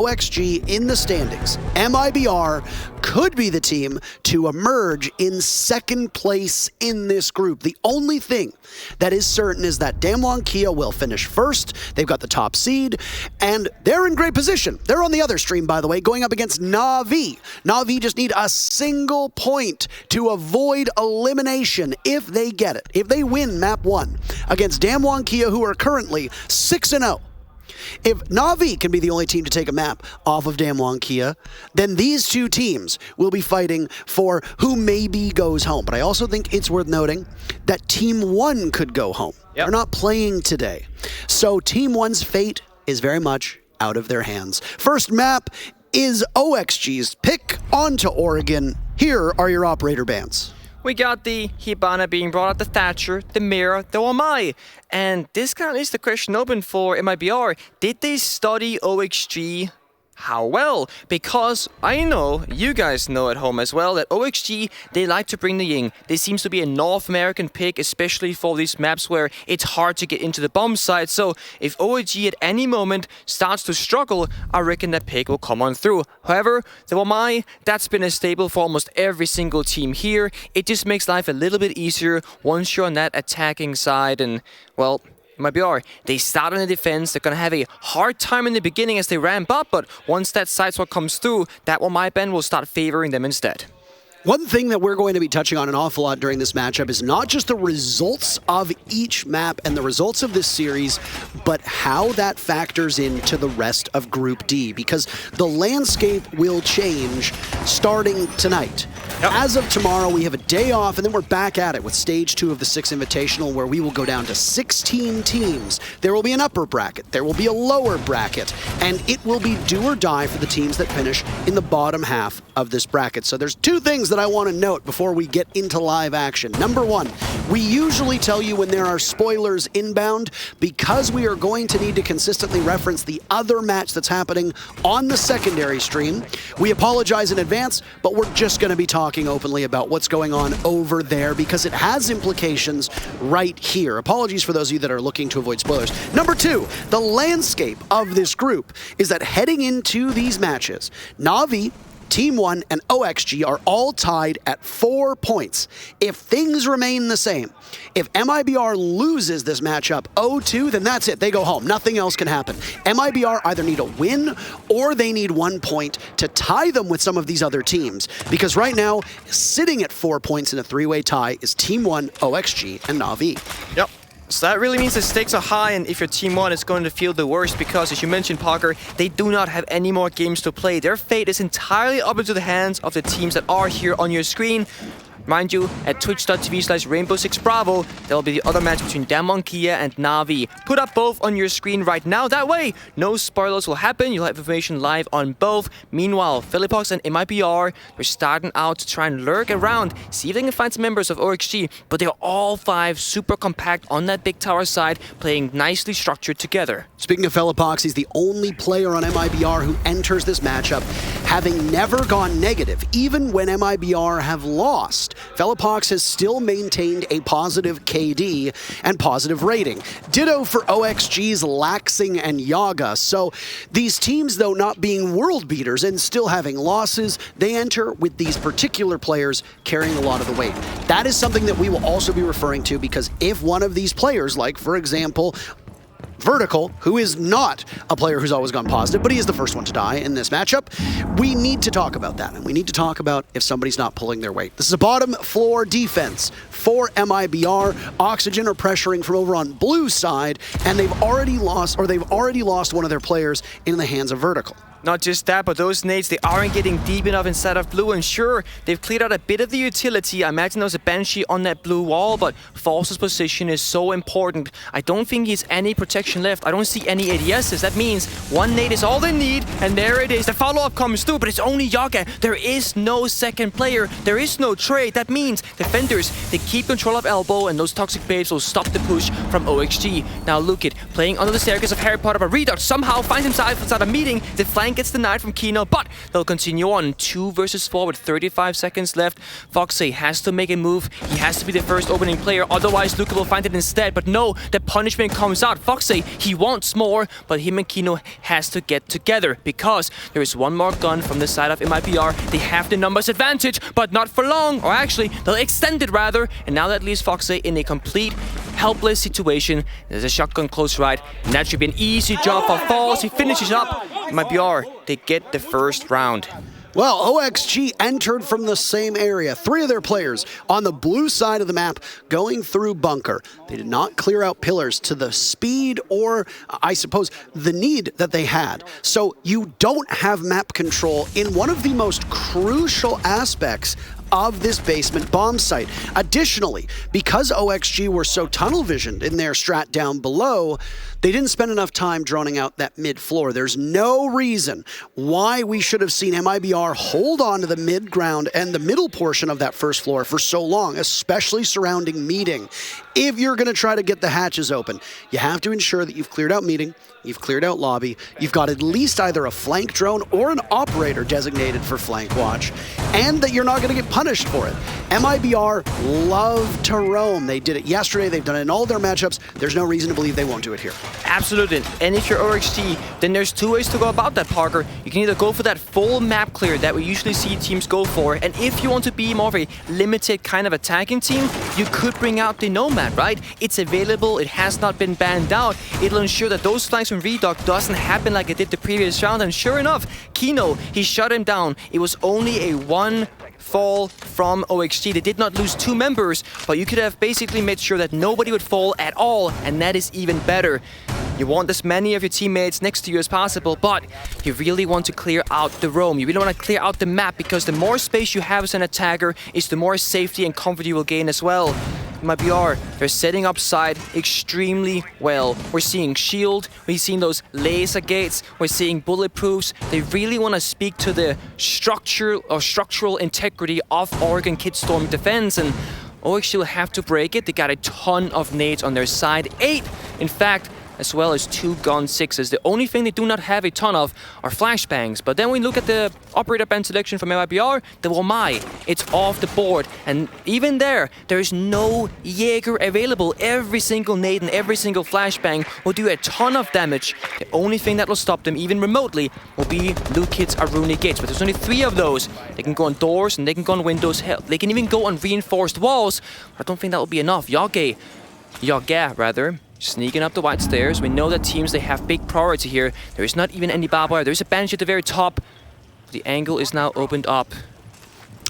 OXG in the standings, MIBR could be the team to emerge in second place in this group. The only thing that is certain is that Damwon Kia will finish first. They've got the top seed, and they're in great position. They're on the other stream, by the way, going up against Na'Vi. Na'Vi just need a single point to avoid elimination if they get it. If they win map 1 against Damwon Kia, who are currently 6-0. If Na'Vi can be the only team to take a map off of Damwon Kia, then these two teams will be fighting for who maybe goes home. But I also think it's worth noting that Team 1 could go home. Yep. They're not playing today. So Team 1's fate is very much out of their hands. First map is OXG's pick onto Oregon. Here are your operator bans. We got the Hibana being brought out, the Thatcher, the Mirror, the Wamai. And this kind of leaves the question open for MIBR. Did they study OXG? How well? Because I know, you guys know at home as well, that OXG, they like to bring the Ying. This seems to be a North American pick, especially for these maps where it's hard to get into the bomb site. So if OXG at any moment starts to struggle, I reckon that pick will come on through. However, the Wamai, that's been a staple for almost every single team here. It just makes life a little bit easier once you're on that attacking side. And, well, MIBR, they start on the defense. They're going to have a hard time in the beginning as they ramp up, but once that side swap comes through, that Wamai Ben will start favoring them instead. One thing that we're going to be touching on an awful lot during this matchup is not just the results of each map and the results of this series, but how that factors into the rest of Group D, because the landscape will change starting tonight. Yep. As of tomorrow, we have a day off, and then we're back at it with Stage 2 of the 6 Invitational, where we will go down to 16 teams. There will be an upper bracket, there will be a lower bracket, and it will be do or die for the teams that finish in the bottom half of this bracket. So there's two things that I want to note before we get into live action. Number one, we usually tell you when there are spoilers inbound, because we are going to need to consistently reference the other match that's happening on the secondary stream. We apologize in advance, but we're just going to be talking openly about what's going on over there because it has implications right here. Apologies for those of you that are looking to avoid spoilers. Number two, the landscape of this group is that heading into these matches, Na'Vi, Team 1 and OXG are all tied at 4 points. If things remain the same, if MIBR loses this matchup 0-2, then that's it. They go home. Nothing else can happen. MIBR either need a win or they need 1 point to tie them with some of these other teams. Because right now, sitting at 4 points in a three-way tie is Team 1, OXG, and Na'Vi. Yep. So that really means the stakes are high, and if you're Team 1, it's going to feel the worst because, as you mentioned, Parker, they do not have any more games to play. Their fate is entirely up into the hands of the teams that are here on your screen. Mind you, at twitch.tv/Rainbow6Bravo, there will be the other match between Damwon Kia and Na'Vi. Put up both on your screen right now. That way, no spoilers will happen. You'll have information live on both. Meanwhile, Philippox and MIBR, they're starting out to try and lurk around, see if they can find some members of OXG, but they're all 5 super compact on that big tower side, playing nicely structured together. Speaking of Philippox, he's the only player on MIBR who enters this matchup having never gone negative, even when MIBR have lost. Philippox has still maintained a positive KD and positive rating. Ditto for OXG's Laxing and Yaga. So these teams, though not being world beaters and still having losses, they enter with these particular players carrying a lot of the weight. That is something that we will also be referring to, because if one of these players, like for example, Vertical, who is not a player who's always gone positive, but he is the first one to die in this matchup, we need to talk about that, and we need to talk about if somebody's not pulling their weight. This is a bottom floor defense for MIBR. Oxygen are pressuring from over on blue side, and they've already lost one of their players in the hands of Vertical. Not just that, but those nades, they aren't getting deep enough inside of blue, and sure, they've cleared out a bit of the utility. I imagine there was a Banshee on that blue wall, but False's position is so important. I don't think he has any protection left. I don't see any ADSs. That means one nade is all they need, and there it is. The follow-up comes through, but it's only Yaga. There is no second player. There is no trade. That means defenders, they keep control of elbow, and those toxic babes will stop the push from OXG. Now look it, playing under the staircase of Harry Potter, but Redux somehow finds himself inside a meeting. The flank flank gets denied from Kino, but they'll continue on. 2 versus 4 with 35 seconds left. Foxy has to make a move. He has to be the first opening player, otherwise Luca will find it instead. But no, the punishment comes out. Foxy, he wants more, but him and Kino has to get together because there is one more gun from the side of MIBR. They have the numbers advantage, but not for long. Or actually, they'll extend it rather. And now that leaves Foxy in a complete helpless situation. There's a shotgun close right, and that should be an easy job for Falls. He finishes up. MIBR, they get the first round. Well, OXG entered from the same area. 3 of their players on the blue side of the map going through bunker. They did not clear out pillars to the speed or, I suppose, the need that they had. So you don't have map control in one of the most crucial aspects of this basement bomb site. Additionally, because OXG were so tunnel visioned in their strat down below, they didn't spend enough time droning out that mid floor. There's no reason why we should have seen MIBR hold on to the mid ground and the middle portion of that first floor for so long, especially surrounding meeting. If you're going to try to get the hatches open, you have to ensure that you've cleared out meeting, you've cleared out lobby, you've got at least either a flank drone or an operator designated for flank watch, and that you're not going to get punished for it. MIBR love to roam. They did it yesterday, they've done it in all their matchups. There's no reason to believe they won't do it here. Absolutely. And if you're OXG, then there's 2 ways to go about that, Parker. You can either go for that full map clear that we usually see teams go for, and if you want to be more of a limited kind of attacking team, you could bring out the Nomad, right? It's available, it has not been banned out. It'll ensure that those flanks from Redock doesn't happen like it did the previous round, and sure enough, Kino, he shut him down. It was only a 1 fall from OXG. They did not lose 2 members, but you could have basically made sure that nobody would fall at all, and that is even better. You want as many of your teammates next to you as possible, but you really want to clear out the roam. You really want to clear out the map, because the more space you have as an attacker is the more safety and comfort you will gain as well. MIBR, they're setting up side extremely well. We're seeing shield, we're seeing those laser gates, we're seeing bulletproofs. They really want to speak to the structural integrity of Oregon Kidstorm defense, and OXG will have to break it. They got a ton of nades on their side, 8 in fact, as well as 2 gun 6s. The only thing they do not have a ton of are flashbangs. But then we look at the operator band selection from MIBR, the Womai. It's off the board, and even there is no Jaeger available. Every single nade and every single flashbang will do a ton of damage. The only thing that will stop them, even remotely, will be Luke Kid's Aruni gates. But there's only 3 of those. They can go on doors and they can go on windows. Hell, they can even go on reinforced walls. I don't think that will be enough. Yaga, rather. Sneaking up the white stairs. We know that teams, they have big priority here. There is not even any barbed wire. There's a Banshee at the very top. The angle is now opened up.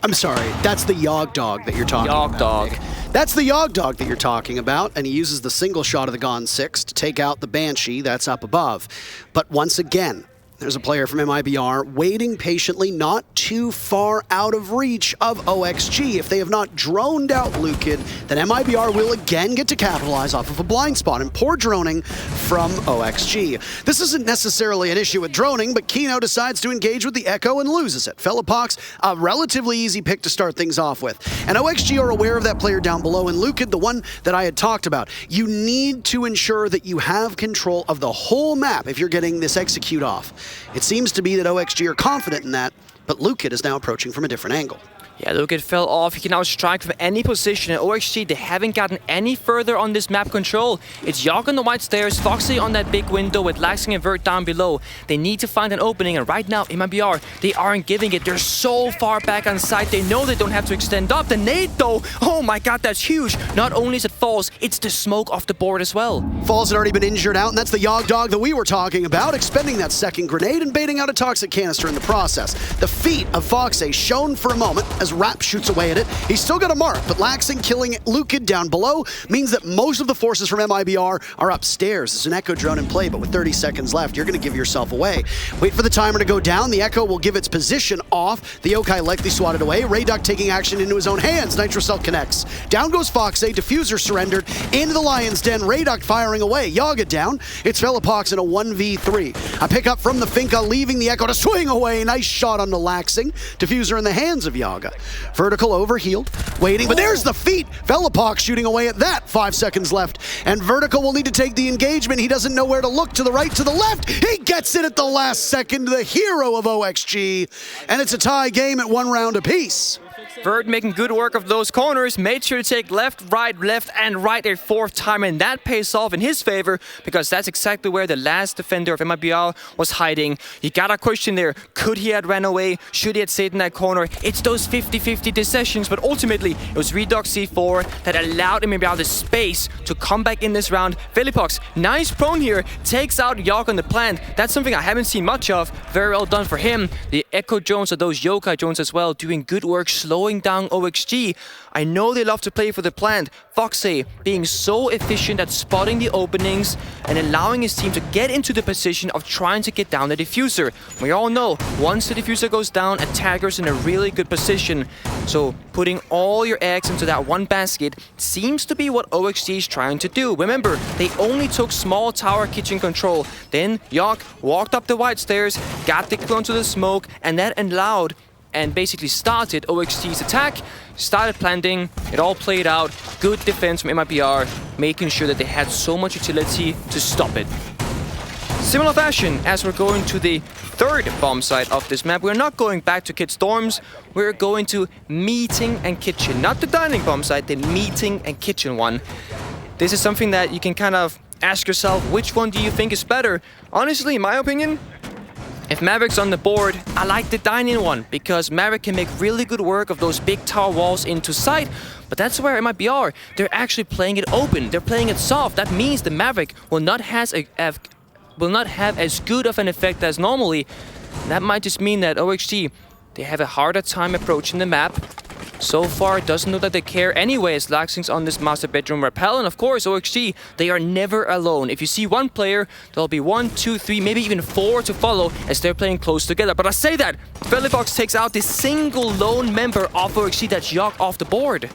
I'm sorry, that's the Yog Dog that you're talking about. Yog Dog. That's the Yog Dog that you're talking about, and he uses the single shot of the Gon 6 to take out the Banshee that's up above. But once again, there's a player from MIBR waiting patiently, not too far out of reach of OXG. If they have not droned out Lukid, then MIBR will again get to capitalize off of a blind spot and poor droning from OXG. This isn't necessarily an issue with droning, but Kino decides to engage with the Echo and loses it. Fellapox, a relatively easy pick to start things off with. And OXG are aware of that player down below, and Lukid, the one that I had talked about. You need to ensure that you have control of the whole map if you're getting this execute off. It seems to be that OXG are confident in that, but Lukid is now approaching from a different angle. Yeah, Lukid fell off. He can now strike from any position. And OXG, they haven't gotten any further on this map control. It's Yog on the white stairs, Foxy on that big window with Laxing and Vert down below. They need to find an opening, and right now, MIBR, they aren't giving it. They're so far back on site, they know they don't have to extend up. The nade, though, oh my god, that's huge. Not only is it Falls, it's the smoke off the board as well. Falls had already been injured out, and that's the Yog Dog that we were talking about, expending that second grenade and baiting out a toxic canister in the process. The feat of Foxy shown for a moment as Rap shoots away at it. He's still got a mark, but Laxing killing Lukid down below means that most of the forces from MIBR are upstairs. There's an Echo drone in play, but with 30 seconds left, you're going to give yourself away. Wait for the timer to go down. The Echo will give its position off. The Yokai likely swatted away. Rayduck taking action into his own hands. Nitro Cell connects. Down goes Foxy. Diffuser surrendered. Into the Lion's Den. Rayduck firing away. Yaga down. It's Fellapox in a 1v3. A pickup from the Finka, leaving the Echo to swing away. Nice shot on the Laxing. Diffuser in the hands of Yaga. Vertical overhealed, waiting, but there's the feet. Velopok shooting away at that. 5 seconds left, and Vertical will need to take the engagement. He doesn't know where to look, to the right, to the left. He gets it at the last second, the hero of OXG, and it's a tie game at 1 round apiece. Vert making good work of those corners, made sure to take left, and right a 4th time, and that pays off in his favor because that's exactly where the last defender of MIBR was hiding. You got a question there, could he have ran away? Should he have stayed in that corner? It's those 50-50 decisions, but ultimately it was Redox C4 that allowed MIBR the space to come back in this round. Velipox, nice prone here, takes out Yogg on the plant. That's something I haven't seen much of. Very well done for him. The Echo Jones or those Yokai Jones as well, doing good work, slowing down OXG. I know they love to play for the plant. Foxy being so efficient at spotting the openings and allowing his team to get into the position of trying to get down the diffuser. We all know once the diffuser goes down, attacker's in a really good position. So putting all your eggs into that one basket seems to be what OXG is trying to do. Remember, they only took small tower kitchen control. Then Yogg walked up the white stairs, got the clue onto the smoke, and that allowed and basically started OXG's attack, started planting, it all played out. Good defense from MIBR, making sure that they had so much utility to stop it. Similar fashion, as we're going to the 3rd bomb site of this map, we're not going back to Kids Dorms, we're going to Meeting and Kitchen. Not the dining bomb site, the Meeting and Kitchen one. This is something that you can kind of ask yourself, which one do you think is better? Honestly, in my opinion, if Maverick's on the board, I like the dining one because Maverick can make really good work of those big tower walls into sight, but that's where MIBR, they're actually playing it open, they're playing it soft. That means the Maverick will not have as good of an effect as normally. That might just mean that OXG, they have a harder time approaching the map. So far, it doesn't look that they care anyway as Laxing's on this master bedroom rappel. And of course, OXG, they are never alone. If you see one player, there'll be 1, 2, 3, maybe even 4 to follow as they're playing close together. But I say that, Velipox takes out the single lone member of OXG, that's Yogg, off the board.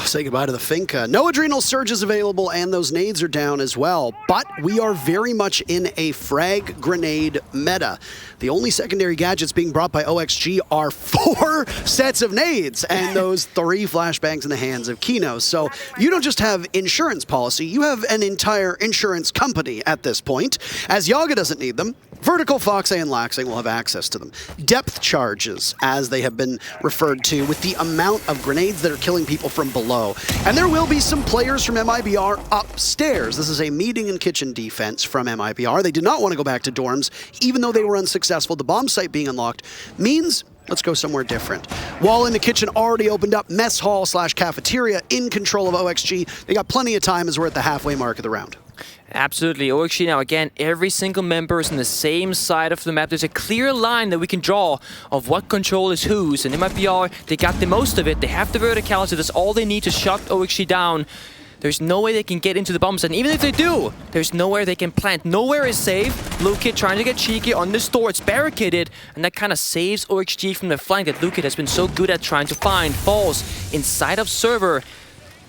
Say goodbye to the Finca. No adrenal surges available, and those nades are down as well. But we are very much in a frag grenade meta. The only secondary gadgets being brought by OXG are 4 sets of nades and those 3 flashbangs in the hands of Kino. So you don't just have insurance policy, you have an entire insurance company at this point. As Yaga doesn't need them, Vertical, Foxy, and Laxing will have access to them. Depth charges, as they have been referred to, with the amount of grenades that are killing people from below. And there will be some players from MIBR upstairs. This is a meeting and kitchen defense from MIBR. They did not want to go back to dorms, even though they were unsuccessful. The bomb site being unlocked means let's go somewhere different. Wall in the kitchen already opened up. Mess hall / cafeteria in control of OXG. They got plenty of time as we're at the halfway mark of the round. Absolutely. OXG now, again, every single member is on the same side of the map. There's a clear line that we can draw of what control is whose. And MIBR, they got the most of it. They have the verticality. That's all they need to shut OXG down. There's no way they can get into the bomb site. And even if they do, there's nowhere they can plant. Nowhere is safe. Lukid trying to get cheeky on this door. It's barricaded. And that kind of saves OXG from the flank that Lukid has been so good at trying to find. Falls inside of server.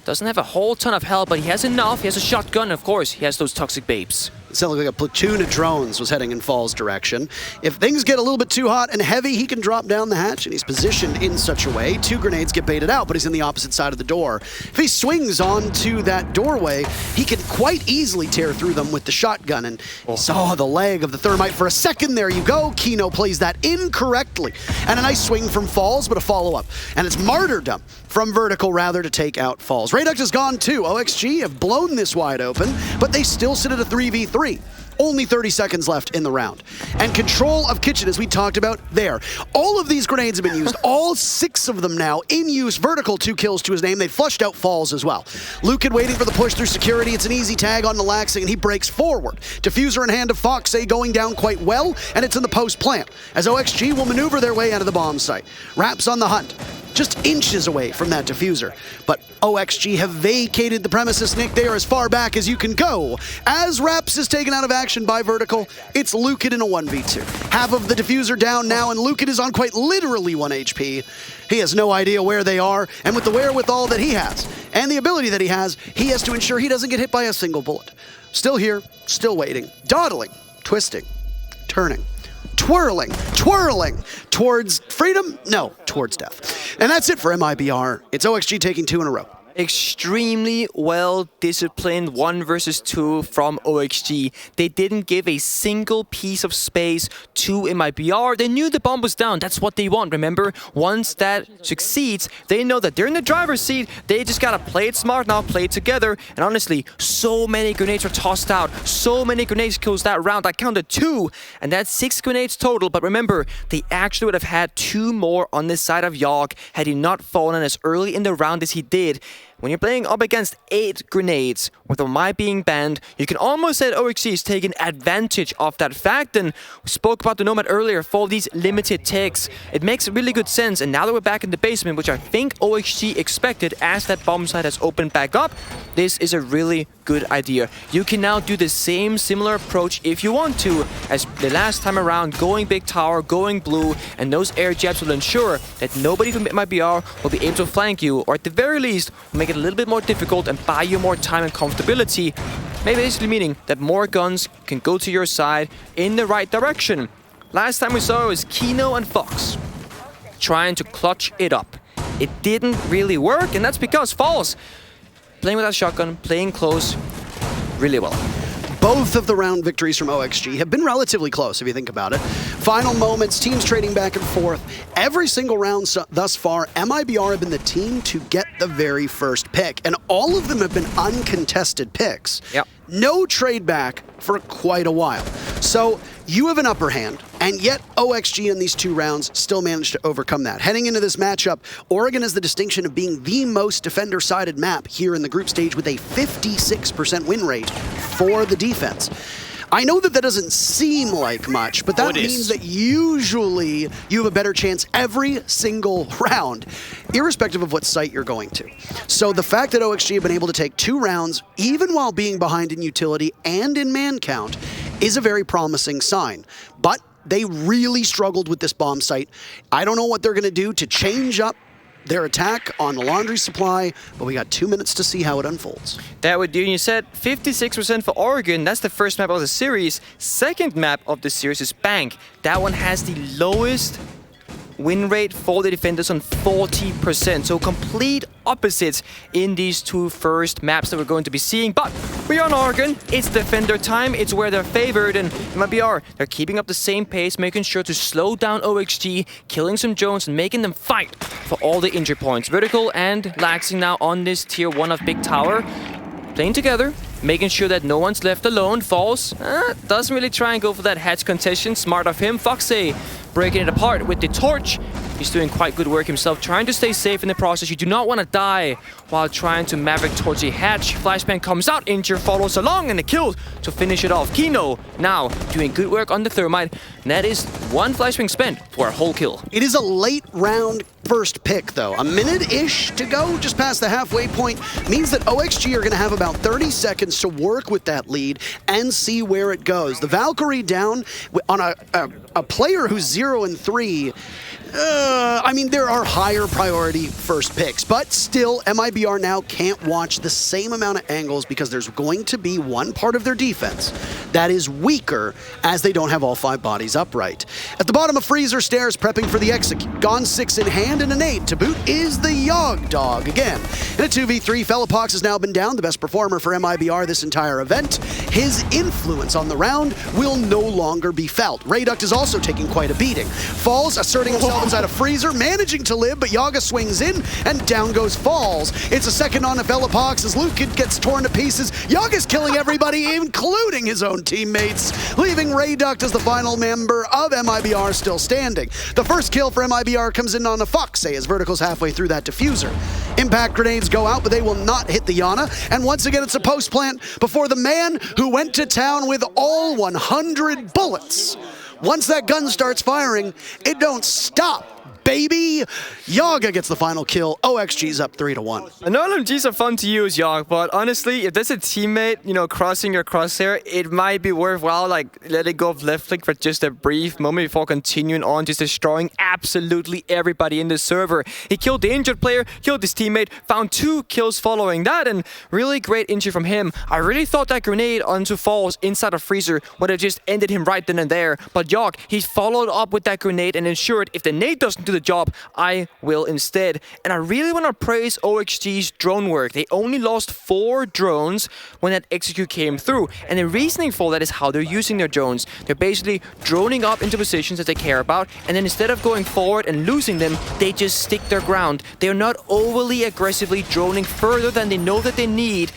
Doesn't have a whole ton of help, but he has enough. He has a shotgun, of course. He has those toxic babes. It sounded like a platoon of drones was heading in Fall's direction. If things get a little bit too hot and heavy, he can drop down the hatch, and he's positioned in such a way. 2 grenades get baited out, but he's in the opposite side of the door. If he swings onto that doorway, he can quite easily tear through them with the shotgun, and he saw the leg of the thermite for a second. There you go. Kino plays that incorrectly. And a nice swing from Falls, but a follow-up. And it's martyrdom from Vertical, rather, to take out Falls. Radux is gone, too. OXG have blown this wide open, but they still sit at a 3v3. Only 30 seconds left in the round. And control of kitchen, as we talked about there. All of these grenades have been used. All 6 of them now in use. Vertical, 2 kills to his name. They flushed out Falls as well. Lukid waiting for the push through security. It's an easy tag on the Laxing, and he breaks forward. Diffuser in hand of Foxy going down quite well, and it's in the post plant, as OXG will maneuver their way out of the bomb site. Raps on the hunt. Just inches away from that diffuser. But OXG have vacated the premises, Nick. They are as far back as you can go. As Raps is taken out of action by Vertical, it's Lukid in a 1v2. Half of the diffuser down now, and Lukid is on quite literally 1 HP. He has no idea where they are, and with the wherewithal that he has, and the ability that he has to ensure he doesn't get hit by a single bullet. Still here, still waiting, dawdling, twisting, turning, twirling towards freedom? No, towards death. And that's it for MIBR. It's OXG taking 2 in a row. Extremely well-disciplined 1 versus 2 from OXG. They didn't give a single piece of space to MIBR. They knew the bomb was down. That's what they want, remember? Once that succeeds, they know that they're in the driver's seat. They just gotta play it smart now, play it together. And honestly, so many grenades were tossed out. So many grenades kills that round. I counted 2, and that's 6 grenades total. But remember, they actually would have had 2 more on this side of Yogg had he not fallen as early in the round as he did. When you're playing up against 8 grenades, with Omai being banned, you can almost say that OXG is taking advantage of that fact. And we spoke about the Nomad earlier for these limited ticks. It makes really good sense. And now that we're back in the basement, which I think OXG expected as that bomb site has opened back up, this is a really good idea. You can now do the same similar approach if you want to, as the last time around, going big tower, going blue, and those air jabs will ensure that nobody from MIBR will be able to flank you, or at the very least, make it a little bit more difficult and buy you more time and comfortability. Maybe basically meaning that more guns can go to your side in the right direction. Last time we saw it was Kino and Fox trying to clutch it up. It didn't really work, and that's because Falls playing with that shotgun, playing close really well. Both of the round victories from OXG have been relatively close, if you think about it. Final moments, teams trading back and forth. Every single round thus far, MIBR have been the team to get the very first pick, and all of them have been uncontested picks. Yep. No trade back for quite a while. So you have an upper hand, and yet OXG in these 2 rounds still managed to overcome that. Heading into this matchup, Oregon has the distinction of being the most defender-sided map here in the group stage with a 56% win rate for the defense. I know that doesn't seem like much, but that means that usually you have a better chance every single round, irrespective of what site you're going to. So the fact that OXG have been able to take 2 rounds, even while being behind in utility and in man count, is a very promising sign. But they really struggled with this bomb site. I don't know what they're going to do to change up their attack on the laundry supply, but we got 2 minutes to see how it unfolds. That would do. You said 56% for Oregon. That's the first map of the series. Second map of the series is Bank. That one has the lowest win rate for the defenders on 40%. So complete opposites in these 2 first maps that we're going to be seeing. But we're on Oregon. It's defender time. It's where they're favored. And MIBR, they're keeping up the same pace, making sure to slow down OXG, killing some drones and making them fight for all the injury points. Vertical and Laxing now on this tier 1 of Big Tower. Playing together, making sure that no one's left alone. Falls doesn't really try and go for that hatch contention. Smart of him. Foxy breaking it apart with the torch. He's doing quite good work himself, trying to stay safe in the process. You do not want to die while trying to Maverick torch a hatch. Flashbang comes out, Injure follows along, and a kill to finish it off. Kino now doing good work on the Thermite, and that is 1 Flashbang spent for a whole kill. It is a late round first pick, though. A minute-ish to go, just past the halfway point, means that OXG are going to have about 30 seconds to work with that lead and see where it goes. The Valkyrie down on a player who's 0 and 3. I mean, there are higher priority first picks, but still, MIBR now can't watch the same amount of angles because there's going to be one part of their defense that is weaker as they don't have all 5 bodies upright. At the bottom of Freezer Stairs, prepping for the execute. Gone 6 in hand and an 8. To boot is the Yogg dog again. In a 2v3, Fellapox has now been down, the best performer for MIBR this entire event. His influence on the round will no longer be felt. Rayduct is also taking quite a beating. Falls, asserting himself inside a Freezer, managing to live, but Yaga swings in, and down goes Falls. It's a second on a Fellapox as Luke gets torn to pieces. Yaga's killing everybody, including his own teammates, leaving Rayduct as the final member of MIBR still standing. The first kill for MIBR comes in on a Foxy as Vertical's halfway through that diffuser. Impact grenades go out, but they will not hit the Yana, and once again it's a post plant before the man who went to town with all 100 bullets. Once that gun starts firing, it don't stop, baby. Yaga gets the final kill. OXG's up 3-1. I know LMGs are fun to use, Yogg, but honestly, if there's a teammate, crossing your crosshair, it might be worthwhile, letting go of left click for just a brief moment before continuing on, just destroying absolutely everybody in the server. He killed the injured player, killed his teammate, found 2 kills following that, and really great injury from him. I really thought that grenade onto Falls inside of Freezer would have just ended him right then and there, but Yogg, he followed up with that grenade and ensured if the nade doesn't can do the job, I will instead. And I really want to praise OXG's drone work. They only lost 4 drones when that execute came through. And the reasoning for that is how they're using their drones. They're basically droning up into positions that they care about, and then instead of going forward and losing them, they just stick their ground. They're not overly aggressively droning further than they know that they need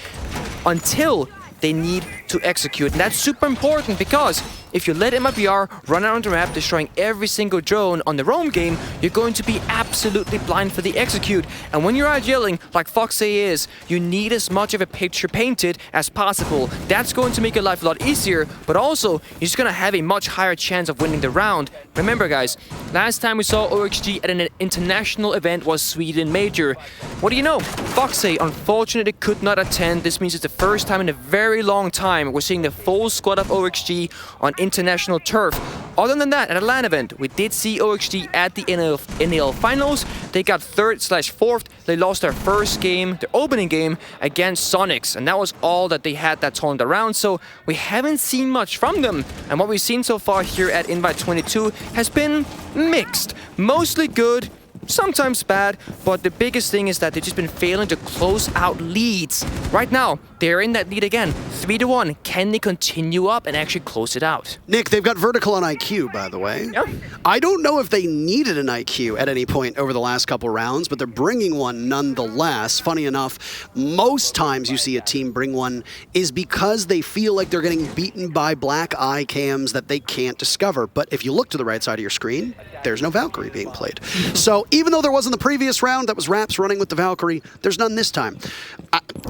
until they need to execute. And that's super important because if you let MIBR run around the map destroying every single drone on the roam game, you're going to be absolutely blind for the execute. And when you're out yelling, like Foxy is, you need as much of a picture painted as possible. That's going to make your life a lot easier, but also you're just going to have a much higher chance of winning the round. Remember guys, last time we saw OXG at an international event was Sweden Major. What do you know? Foxy unfortunately could not attend. This means it's the first time in a very long time we're seeing the full squad of OXG on international turf. Other than that, at a LAN event, we did see OXG at the NL finals. They got 3rd/4th. They lost their first game, their opening game, against Sonics, and that was all that they had that turned around. So we haven't seen much from them, and what we've seen so far here at Invite 22 has been mixed. Mostly good, sometimes bad, but the biggest thing is that they've just been failing to close out leads. Right now, they're in that lead again, 3-1. Can they continue up and actually close it out? Nick, they've got vertical on IQ, by the way. Yep. I don't know if they needed an IQ at any point over the last couple rounds, but they're bringing one nonetheless. Funny enough, most times you see a team bring one is because they feel like they're getting beaten by black eye cams that they can't discover. But if you look to the right side of your screen, there's no Valkyrie being played. So even though there was in the previous round, that was Raps running with the Valkyrie, there's none this time.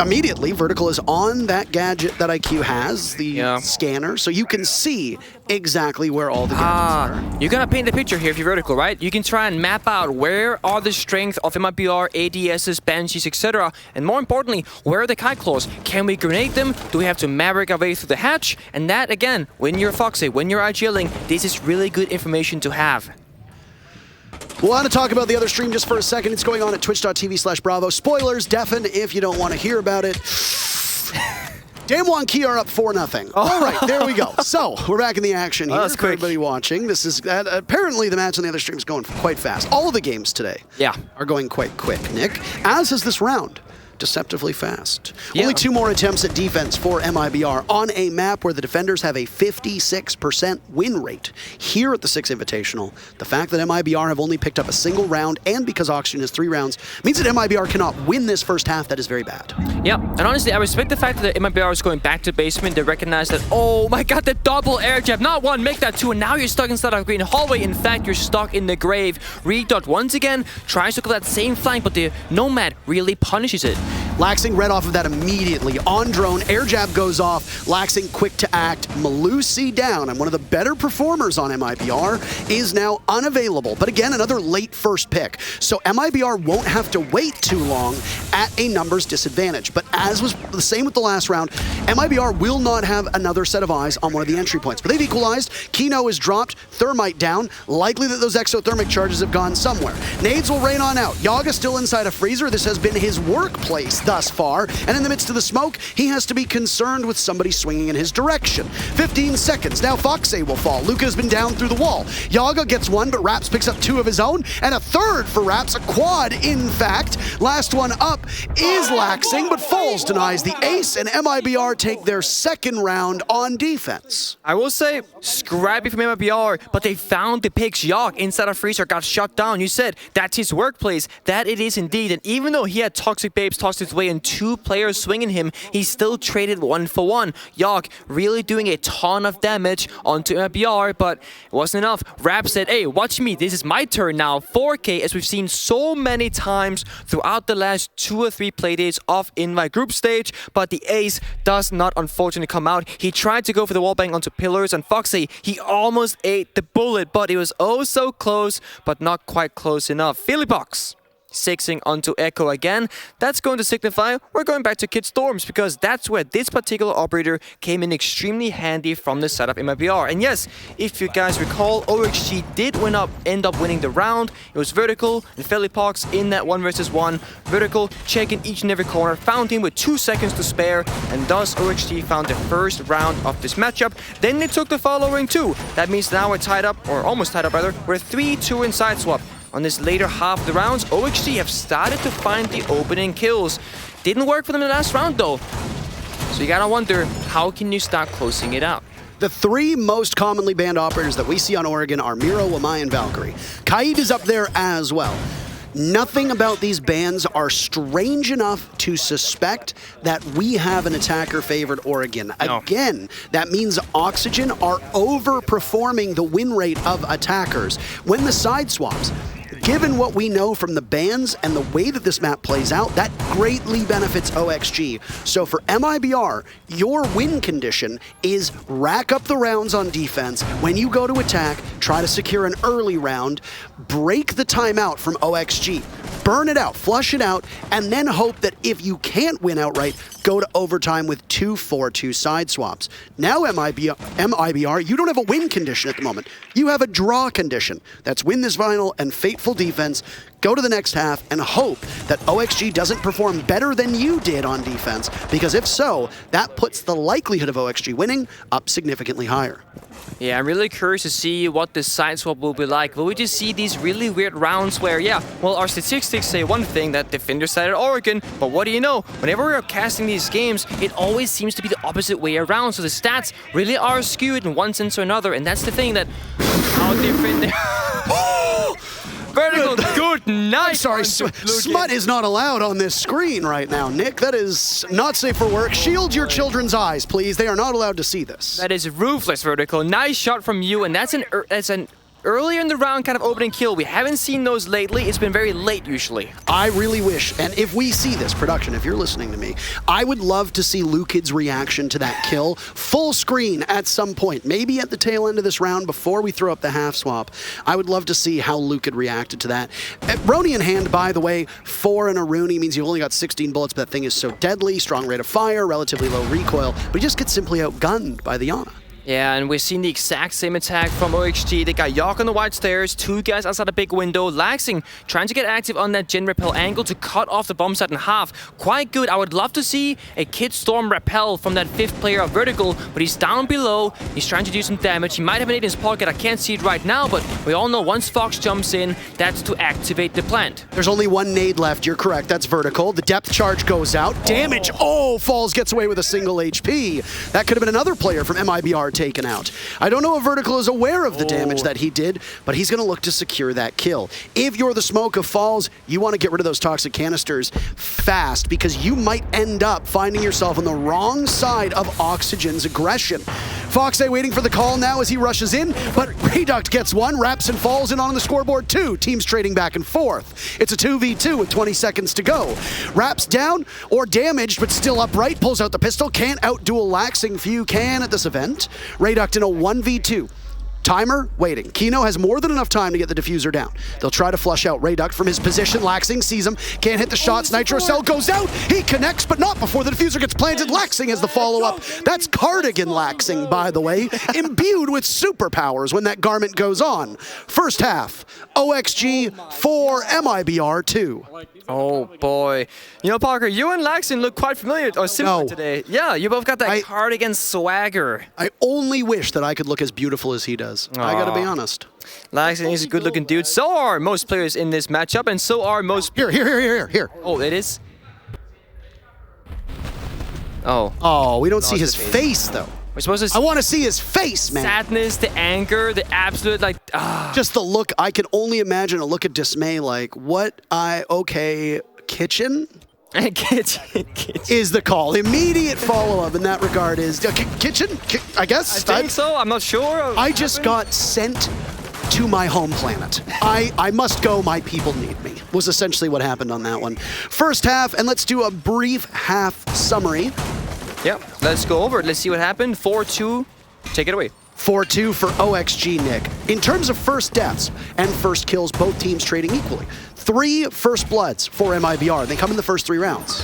Immediately, vertical is on that gadget that IQ has, the scanner, so you can see exactly where all the gadgets are. You're gonna paint the picture here if you're vertical, right? You can try and map out where are the strength of MIBR, ADSs, Banshees, etc. And more importantly, where are the Kite Claws? Can we grenade them? Do we have to Maverick our way through the hatch? And that, again, when you're Foxy, when you're out yelling, this is really good information to have. We'll want to talk about the other stream just for a second. It's going on at twitch.tv/Bravo. Spoilers, deafen if you don't want to hear about it. Damwon Key are up 4-0. All right, there we go. So, we're back in the action here for everybody watching. This is, apparently the match on the other stream is going quite fast. All of the games today are going quite quick, Nick, as is this round. Deceptively fast. Only 2 more attempts at defense for MIBR on a map where the defenders have a 56% win rate. Here at the 6 Invitational, the fact that MIBR have only picked up a single round, and because Oxygen has 3 rounds, means that MIBR cannot win this first half. That is very bad. Yeah, and honestly, I respect the fact that MIBR is going back to basement. They recognize that, oh my god, the double air jab. Not one, make that 2, and now you're stuck inside of green hallway. In fact, you're stuck in the grave. Redot once again tries to go that same flank, but the Nomad really punishes it. Laxing read off of that immediately. On drone, air jab goes off. Laxing quick to act. Malusi down, and one of the better performers on MIBR is now unavailable. But again, another late first pick. So MIBR won't have to wait too long at a numbers disadvantage. But as was the same with the last round, MIBR will not have another set of eyes on one of the entry points. But they've equalized. Kino is dropped. Thermite down. Likely that those exothermic charges have gone somewhere. Nades will rain on out. Yaga still inside a freezer. This has been his workplace thus far, and in the midst of the smoke, he has to be concerned with somebody swinging in his direction. 15 seconds, now Foxy will fall. Luca has been down through the wall. Yaga gets 1, but Raps picks up 2 of his own, and a 3rd for Raps, a quad in fact. Last one up is Laxing, but Falls denies the ace, and MIBR take their 2nd round on defense. I will say, scrappy from MIBR, but they found the picks. Yogg inside a freezer got shut down. You said that's his workplace. That it is indeed, and even though he had Toxic Babes tossed his way and 2 players swinging him, he still traded 1 for 1. Yogg really doing a ton of damage onto MIBR, but it wasn't enough. Rap said, hey, watch me, this is my turn now. 4K, as we've seen so many times throughout the last 2 or 3 playdays of Invite group stage, but the ace does not unfortunately come out. He tried to go for the wallbang onto pillars, and Foxy, he almost ate the bullet, but it was oh so close, but not quite close enough. Phillybox 6ing onto Echo again. That's going to signify we're going back to Kid Storms, because that's where this particular operator came in extremely handy from the setup in MIBR. And yes, if you guys recall, OXG did end up winning the round. It was Vertical and Phillybox in that 1 versus 1. Vertical checking each and every corner, found him with 2 seconds to spare, and thus OXG found the first round of this matchup. Then they took the following 2. That means now we're tied up, or almost tied up rather. We're 3-2 in side swap. on this later half of the rounds, OXG have started to find the opening kills. Didn't work for them in the last round though. So you gotta wonder, how can you start closing it out? The three most commonly banned operators that we see on Oregon are Miro, Wamai, and Valkyrie. Kaid is up there as well. Nothing about these bans are strange enough to suspect that we have an attacker-favored Oregon. No. Again, that means Oxygen are overperforming the win rate of attackers. When the side swaps, given what we know from the bans and the way that this map plays out, that greatly benefits OXG. So for MIBR, your win condition is rack up the rounds on defense. When you go to attack, try to secure an early round, break the timeout from OXG, burn it out, flush it out, and then hope that if you can't win outright, go to overtime with 2-4-2 side swaps. Now MIBR, you don't have a win condition at the moment. You have a draw condition. That's win this final and fateful defense, go to the next half, and hope that OXG doesn't perform better than you did on defense, because if so, that puts the likelihood of OXG winning up significantly higher. Yeah, I'm really curious to see what the side swap will be like. Will we just see these really weird rounds where, yeah, well, our statistics say one thing, that Defender sided Oregon, but what do you know? Whenever we're casting these games, it always seems to be the opposite way around. So the stats really are skewed in one sense or another, and that's the thing that how Defender... Vertical, good night! I'm sorry, smut is not allowed on this screen right now, Nick. That is not safe for work. Shield your children's eyes, please. They are not allowed to see this. That is ruthless, Vertical. Nice shot from you, and that's an earlier in the round kind of opening kill. We haven't seen those lately. It's been very late usually. I really wish, and if we see this, production, if you're listening to me, I would love to see Lukid's reaction to that kill full screen at some point. Maybe at the tail end of this round before we throw up the half swap. I would love to see how Lukid reacted to that. Roni in hand, by the way, 4 in a Rooney means you only got 16 bullets, but that thing is so deadly, strong rate of fire, relatively low recoil, but he just gets simply outgunned by the Yana. Yeah, and we're seeing the exact same attack from OXG. They got York on the white stairs, 2 guys outside a big window. Laxing trying to get active on that Gen Repel angle to cut off the bomb site in half. Quite good. I would love to see a Kid Storm Repel from that 5th player of Vertical, but he's down below. He's trying to do some damage. He might have an 8 in his pocket. I can't see it right now, but we all know once Fox jumps in, that's to activate the plant. There's only 1 nade left. You're correct. That's Vertical. The depth charge goes out. Damage. Oh, Falls gets away with a single HP. That could have been another player from MIBR taken out. I don't know if Vertical is aware of the damage that he did, but he's going to look to secure that kill. If you're the smoke of Falls, you want to get rid of those toxic canisters fast, because you might end up finding yourself on the wrong side of Oxygen's aggression. Foxay waiting for the call now as he rushes in, but Rayduct gets one, Raps and Falls in on the scoreboard too. Teams trading back and forth. It's a 2v2 with 20 seconds to go. Raps down or damaged, but still upright, pulls out the pistol, can't outduel Laxing. Few can at this event. Rayduct in a 1v2. Timer waiting. Kino has more than enough time to get the diffuser down. They'll try to flush out Rayduct from his position. Laxing sees him, can't hit the shots. Nitro Cell goes out. He connects, but not before the diffuser gets planted. Laxing has the follow-up. That's Cardigan Laxing, by the way, imbued with superpowers when that garment goes on. First half, OXG 4, MIBR 2. Oh boy. You know, Parker, you and Laxing look quite familiar or similar today. Yeah, you both got that Cardigan swagger. I only wish that I could look as beautiful as he does. I gotta be honest. Laxing is a good-looking dude. So are most players in this matchup, and so are most... Here. Oh, it is? Oh. Oh, we don't see his face, though. We're supposed to see... I want to see his face, man. Sadness, the anger, the absolute, like... Just the look. I can only imagine a look of dismay, like, kitchen? Kitchen. Is the call. Immediate follow-up in that regard is kitchen, I guess. I think so. I'm not sure. I just got sent to my home planet. I must go. My people need me. Was essentially what happened on that one. First half, and let's do a brief half summary. Yep. Let's go over it. Let's see what happened. 4-2. Take it away. 4-2 for OXG, Nick. In terms of first deaths and first kills, both teams trading equally. 3 first bloods for MIBR. They come in the first 3 rounds.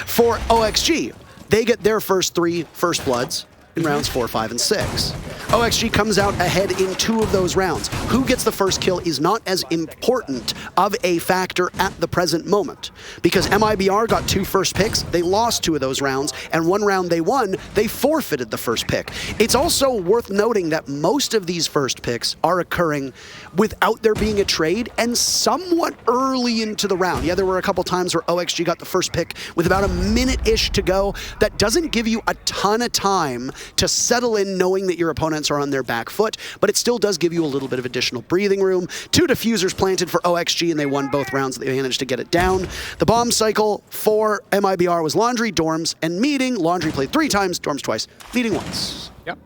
For OXG, they get their first 3 first bloods in rounds 4, 5, and 6. OXG comes out ahead in 2 of those rounds. Who gets the first kill is not as important of a factor at the present moment, because MIBR got 2 first picks, they lost 2 of those rounds, and 1 round they won, they forfeited the first pick. It's also worth noting that most of these first picks are occurring without there being a trade and somewhat early into the round. Yeah, there were a couple times where OXG got the first pick with about a minute-ish to go. That doesn't give you a ton of time to settle in knowing that your opponents are on their back foot, but it still does give you a little bit of additional breathing room. 2 diffusers planted for OXG, and they won both rounds. They managed to get it down. The bomb cycle for MIBR was Laundry, Dorms, and Meeting. Laundry played 3 times, Dorms twice, Meeting once. Yep.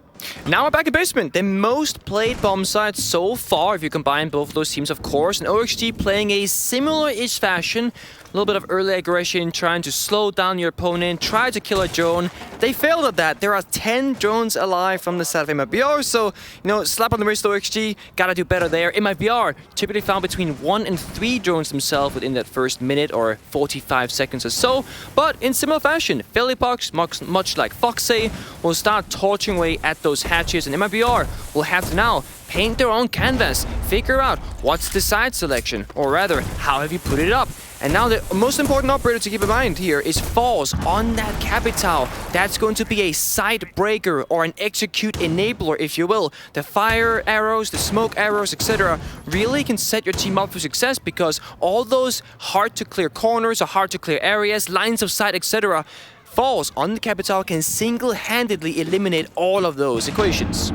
Now we're back in Basement, the most played bomb site so far, if you combine both of those teams, of course, and OXG playing a similar-ish fashion. A little bit of early aggression, trying to slow down your opponent, try to kill a drone. They failed at that. There are 10 drones alive from the side of MIBR, so, you know, slap on the wrist, OXG, gotta do better there. MIBR typically found between 1 and 3 drones themselves within that first minute or 45 seconds or so, but in similar fashion, Phillypox, much like Foxy, will start torching away at those hatches, and MIBR will have to now paint their own canvas, figure out what's the side selection, or rather, how have you put it up? And now the most important operator to keep in mind here is Falls on that Capital. That's going to be a side breaker or an execute enabler, if you will. The fire arrows, the smoke arrows, etc. really can set your team up for success, because all those hard to clear corners or hard to clear areas, lines of sight, etc. Falls on the Capital can single-handedly eliminate all of those equations.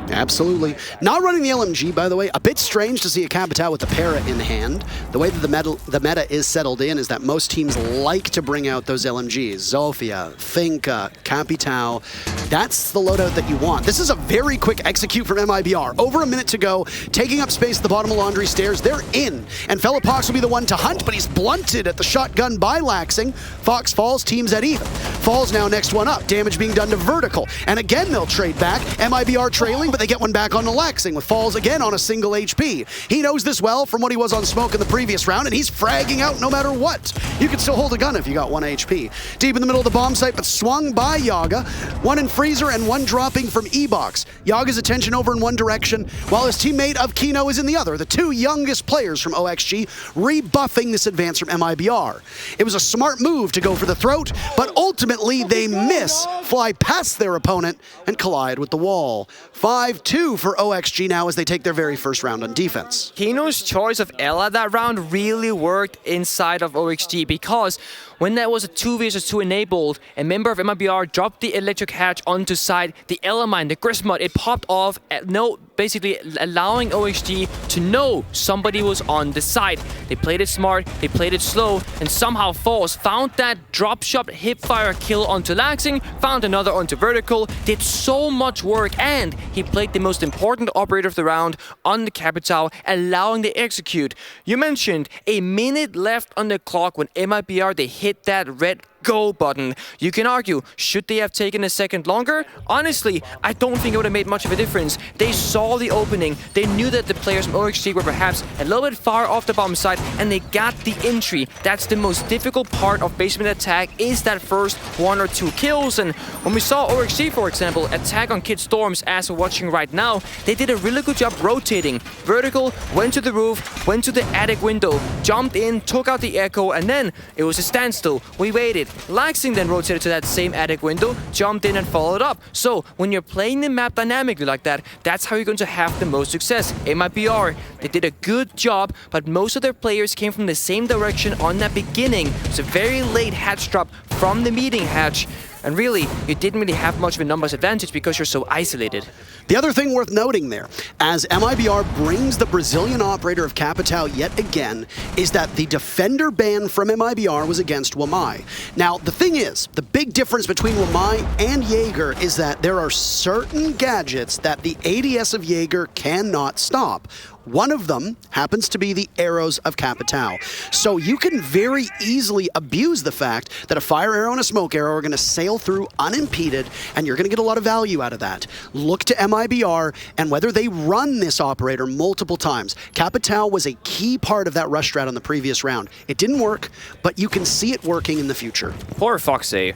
Absolutely. Not running the LMG, by the way. A bit strange to see a Capital with the Para in hand. The way that the meta is settled in is that most teams like to bring out those LMGs. Zofia, Finka, Capital. That's the loadout that you want. This is a very quick execute from MIBR. Over a minute to go, taking up space at the bottom of Laundry Stairs. They're in, and Phillypox will be the one to hunt, but he's blunted at the shotgun by Laxing. Fox Falls teams at even. Falls now next one up. Damage being done to Vertical. And again, they'll trade back. MIBR trailing, but they get one back on the Laxing with Falls again on a single HP. He knows this well from what he was on Smoke in the previous round, and he's fragging out no matter what. You can still hold a gun if you got 1 HP. Deep in the middle of the bomb site, but swung by Yaga. 1 in Freezer and 1 dropping from E-Box. Yaga's attention over in one direction, while his teammate of Kino is in the other. The 2 youngest players from OXG rebuffing this advance from MIBR. It was a smart move to go for the throat, but ultimately they miss, fly past their opponent, and collide with the wall. 5-2 for OXG now as they take their very first round on defense. Kino's choice of Ella that round really worked inside of OXG, because when there was a 2 vs 2 enabled, a member of MIBR dropped the electric hatch onto side, the Ella mine, the Grist mod, it popped off, basically allowing OXG to know somebody was on the side. They played it smart, they played it slow, and somehow Falls found that drop shot hipfire kill onto Laxing, found another onto Vertical, did so much work, and he played the most important operator of the round on the Capital, allowing the execute. You mentioned a minute left on the clock when MIBR, they hit that red go button. You can argue, should they have taken a second longer? Honestly, I don't think it would have made much of a difference. They saw the opening, they knew that the players from OXG were perhaps a little bit far off the bomb site, and they got the entry. That's the most difficult part of basement attack, is that first 1 or 2 kills. And when we saw OXG, for example, attack on Kid Storms, as we're watching right now, they did a really good job rotating. Vertical went to the roof, went to the attic window, jumped in, took out the echo, and then it was a standstill. We waited. Laxing then rotated to that same attic window, jumped in and followed up. So when you're playing the map dynamically like that, that's how you're going to have the most success. MIBR, they did a good job, but most of their players came from the same direction on that beginning. It's a very late hatch drop from the meeting hatch. And really, you didn't really have much of a numbers advantage because you're so isolated. The other thing worth noting there, as MIBR brings the Brazilian operator of Capital yet again, is that the defender ban from MIBR was against Wamai. Now, the thing is, the big difference between Wamai and Jaeger is that there are certain gadgets that the ADS of Jaeger cannot stop. One of them happens to be the arrows of Capital. So you can very easily abuse the fact that a fire arrow and a smoke arrow are going to sail through unimpeded, and you're going to get a lot of value out of that. Look to MIBR and whether they run this operator multiple times. Capital was a key part of that rush strat on the previous round. It didn't work, but you can see it working in the future. Poor Foxy.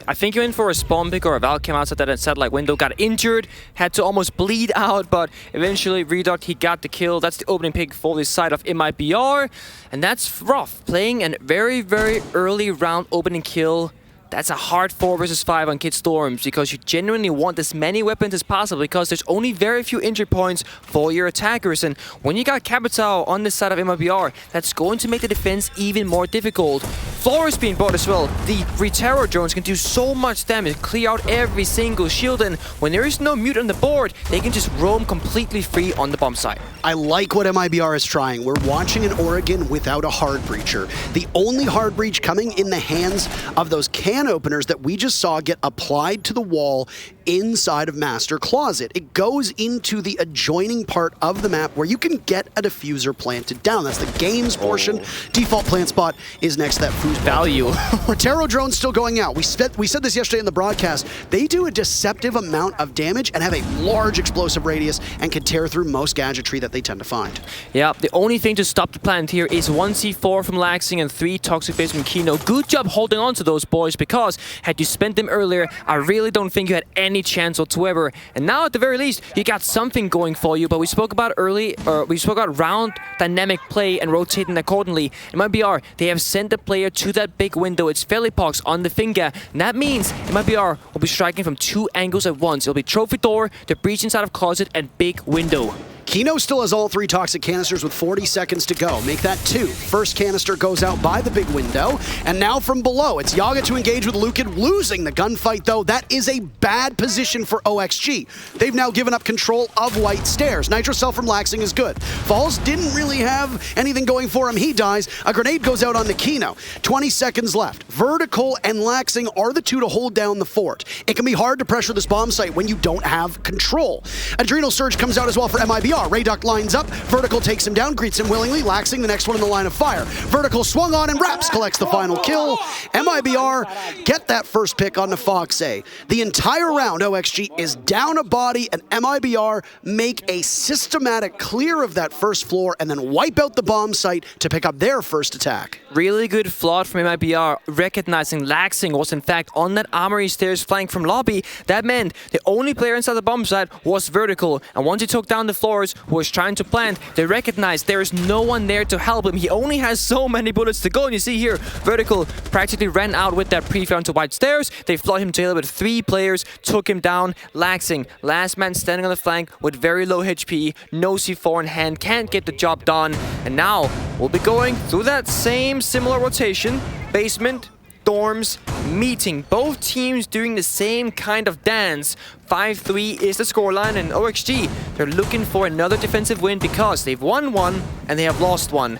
I think he went for a spawn pick or a Val came outside that satellite window, got injured, had to almost bleed out, but eventually Reduct, he got the kill. That's the opening pick for this side of MIBR, and that's rough. Playing a very, very early round opening kill. That's a hard 4 versus 5 on Kid Storms because you genuinely want as many weapons as possible because there's only very few injury points for your attackers. And when you got Capital on this side of MIBR, that's going to make the defense even more difficult. Floor is being bought as well. The Re-Terror drones can do so much damage, clear out every single shield, and when there is no mute on the board, they can just roam completely free on the bomb site. I like what MIBR is trying. We're watching an Oregon without a hard breacher. The only hard breach coming in the hands of those can openers that we just saw get applied to the wall inside of Master Closet. It goes into the adjoining part of the map where you can get a diffuser planted down. That's the games portion. Default plant spot is next to that food value. Rotero drone's still going out. We said this yesterday in the broadcast. They do a deceptive amount of damage and have a large explosive radius and can tear through most gadgetry that they tend to find. Yeah, the only thing to stop the plant here is 1 C4 from Laxing and 3 Toxic Base from Kino. Good job holding on to those boys because had you spent them earlier, I really don't think you had any chance whatsoever. And now at the very least, you got something going for you, but we spoke about round dynamic play and rotating accordingly. In MIBR, they have sent the player to that big window. It's Felipox on the finger. And that means MIBR will be striking from 2 angles at once. It'll be Trophy Door, the breach inside of Closet, and big window. Kino still has all 3 toxic canisters with 40 seconds to go. Make that 2. First canister goes out by the big window. And now from below, it's Yaga to engage with Lucan, losing the gunfight, though. That is a bad position for OXG. They've now given up control of White Stairs. Nitro Cell from Laxing is good. Falls didn't really have anything going for him. He dies. A grenade goes out on the Kino. 20 seconds left. Vertical and Laxing are the 2 to hold down the fort. It can be hard to pressure this bomb site when you don't have control. Adrenal Surge comes out as well for MIBR. Rayduck lines up, Vertical takes him down, greets him willingly, Laxing the next one in the line of fire. Vertical swung on and Raps collects the final kill. MIBR get that first pick on the Fox A. The entire round, OXG is down a body and MIBR make a systematic clear of that first floor and then wipe out the bomb site to pick up their first attack. Really good flood from MIBR, recognizing Laxing was in fact on that armory stairs flank from lobby. That meant the only player inside the bomb site was Vertical, and once he took down the floors, who was trying to plant, they recognized there is no one there to help him. He only has so many bullets to go, and you see here, Vertical practically ran out with that pre-fire onto White Stairs. They flooded him to with 3 players, took him down. Laxing, last man standing on the flank with very low HP, no C4 in hand, can't get the job done. And now, we'll be going through that same similar rotation. Basement, dorms, meeting. Both teams doing the same kind of dance. 5-3 is the scoreline, and OXG, they're looking for another defensive win because they've won 1 and they have lost 1.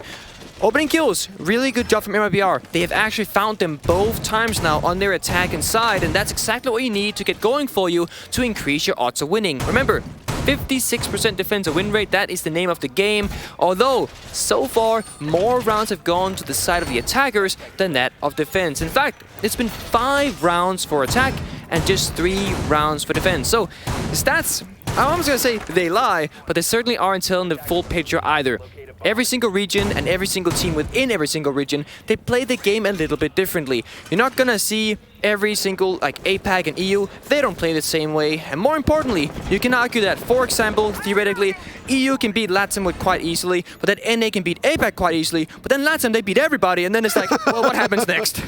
Opening kills, really good job from MIBR. They have actually found them both times now on their attack inside, and that's exactly what you need to get going for you to increase your odds of winning. Remember, 56% defensive win rate, that is the name of the game. Although, so far, more rounds have gone to the side of the attackers than that of defense. In fact, it's been 5 rounds for attack and just 3 rounds for defense. So, the stats, I'm almost gonna say they lie, but they certainly aren't telling the full picture either. Every single region and every single team within every single region, they play the game a little bit differently. You're not gonna see every single, like APAC and EU, they don't play the same way. And more importantly, you can argue that, for example, theoretically, EU can beat LATAM with quite easily, but then NA can beat APAC quite easily, but then LATAM, they beat everybody, and then it's like, well, what happens next?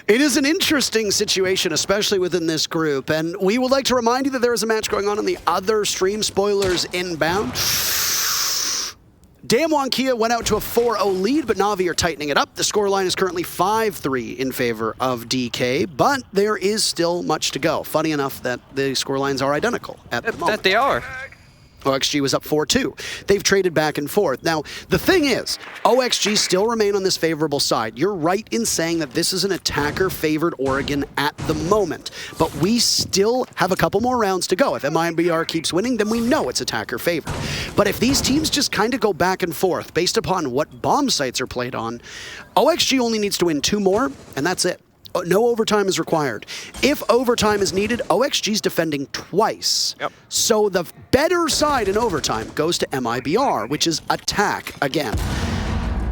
It is an interesting situation, especially within this group, and we would like to remind you that there is a match going on the other stream. Spoilers inbound. Damwon Kia went out to a 4-0 lead, but Na'Vi are tightening it up. The scoreline is currently 5-3 in favor of DK, but there is still much to go. Funny enough that the scorelines are identical at the moment. That they are. OXG was up 4-2. They've traded back and forth. Now, the thing is, OXG still remain on this favorable side. You're right in saying that this is an attacker-favored Oregon at the moment, but we still have a couple more rounds to go. If MIBR keeps winning, then we know it's attacker-favored. But if these teams just kind of go back and forth based upon what bomb sites are played on, OXG only needs to win 2 more, and that's it. No overtime is required. If overtime is needed, OXG's defending twice. Yep. So the better side in overtime goes to MIBR, which is attack again.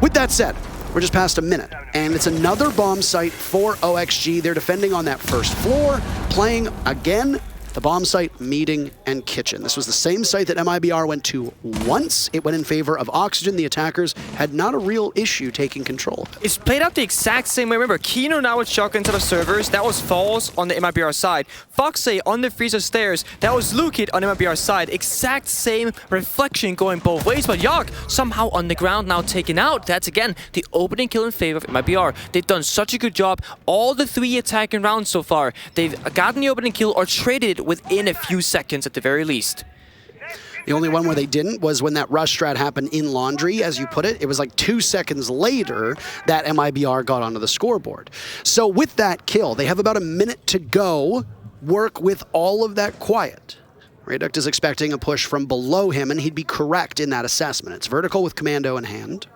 With that said, We're just past a minute, and it's another bomb site for OXG. They're defending on that first floor, playing again the bomb site, meeting, and kitchen. This was the same site that MIBR went to once. It went in favor of Oxygen. The attackers had not a real issue taking control. It's played out the exact same way. Remember, Kino now with shotgun instead of servers. That was Falls on the MIBR side. Foxy on the freezer stairs. That was Lukit on the MIBR side. Exact same reflection going both ways. But Yark somehow on the ground now taken out. That's again the opening kill in favor of MIBR. They've done such a good job. All the 3 attacking rounds so far, they've gotten the opening kill or traded it within a few seconds at the very least. The only one where they didn't was when that rush strat happened in Laundry, as you put it. It was like 2 seconds later that MIBR got onto the scoreboard. So with that kill, they have about a minute to go, work with all of that quiet. Rayduct is expecting a push from below him, and he'd be correct in that assessment. It's vertical with commando in hand.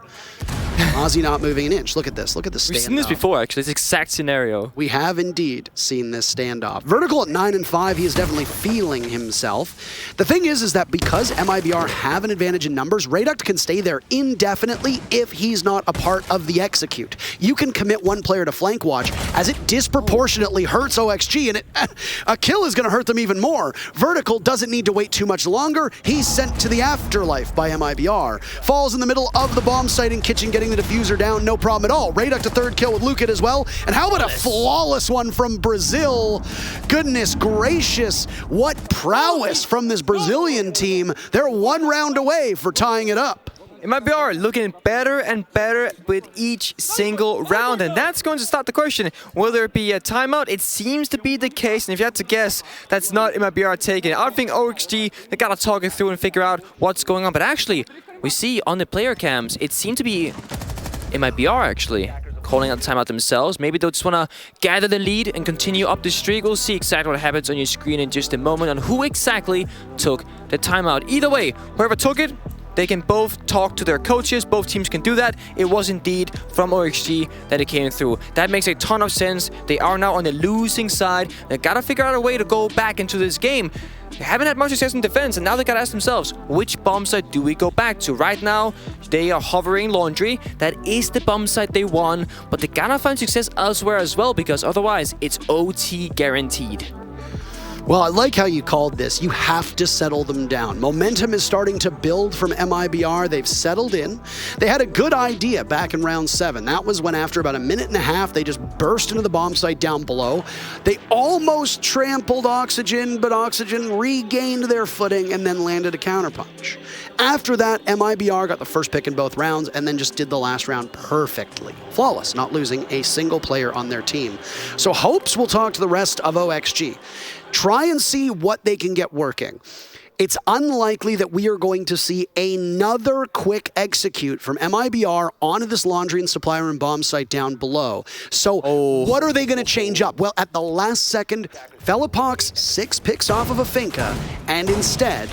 Ozzy not moving an inch. Look at this. Look at the standoff. We've seen this before, actually. This exact scenario. We have indeed seen this standoff. Vertical at 9 and 5, he is definitely feeling himself. The thing is that because MIBR have an advantage in numbers, Rayduct can stay there indefinitely if he's not a part of the execute. You can commit one player to flank watch as it disproportionately hurts OXG, and a kill is going to hurt them even more. Vertical doesn't need to wait too much longer. He's sent to the afterlife by MIBR. Falls in the middle of the bomb site in kitchen, getting the diffuser down, no problem at all. Rayduct a 3rd kill with Lukit as well. And how about a flawless one from Brazil? Goodness gracious, what prowess from this Brazilian team. They're 1 round away for tying it up. MIBR looking better and better with each single round, and that's going to start the question, will there be a timeout? It seems to be the case, and if you had to guess, that's not MIBR taking it. I think OXG, they gotta talk it through and figure out what's going on, but actually, we see on the player cams, it seemed to be MIBR actually calling out the timeout themselves. Maybe they'll just want to gather the lead and continue up the streak. We'll see exactly what happens on your screen in just a moment on who exactly took the timeout. Either way, whoever took it, they can both talk to their coaches. Both teams can do that. It was indeed from OXG that it came through. That makes a ton of sense. They are now on the losing side. They gotta figure out a way to go back into this game. They haven't had much success in defense, and now they gotta ask themselves, which bomb site do we go back to? Right now, they are hovering Laundry. That is the bomb site they won, but they gotta find success elsewhere as well, because otherwise, it's OT guaranteed. Well, I like how you called this. You have to settle them down. Momentum is starting to build from MIBR. They've settled in. They had a good idea back in round 7. That was when after about a minute and a half, they just burst into the bomb site down below. They almost trampled Oxygen, but Oxygen regained their footing and then landed a counterpunch. After that, MIBR got the first pick in both rounds and then just did the last round perfectly. Flawless, not losing a single player on their team. So hopes will talk to the rest of OXG. Try and see what they can get working. It's unlikely that we are going to see another quick execute from MIBR onto this laundry and supply room bomb site down below. So what are they going to change up? Well, at the last second, Felipox 6 picks off of a Finka and instead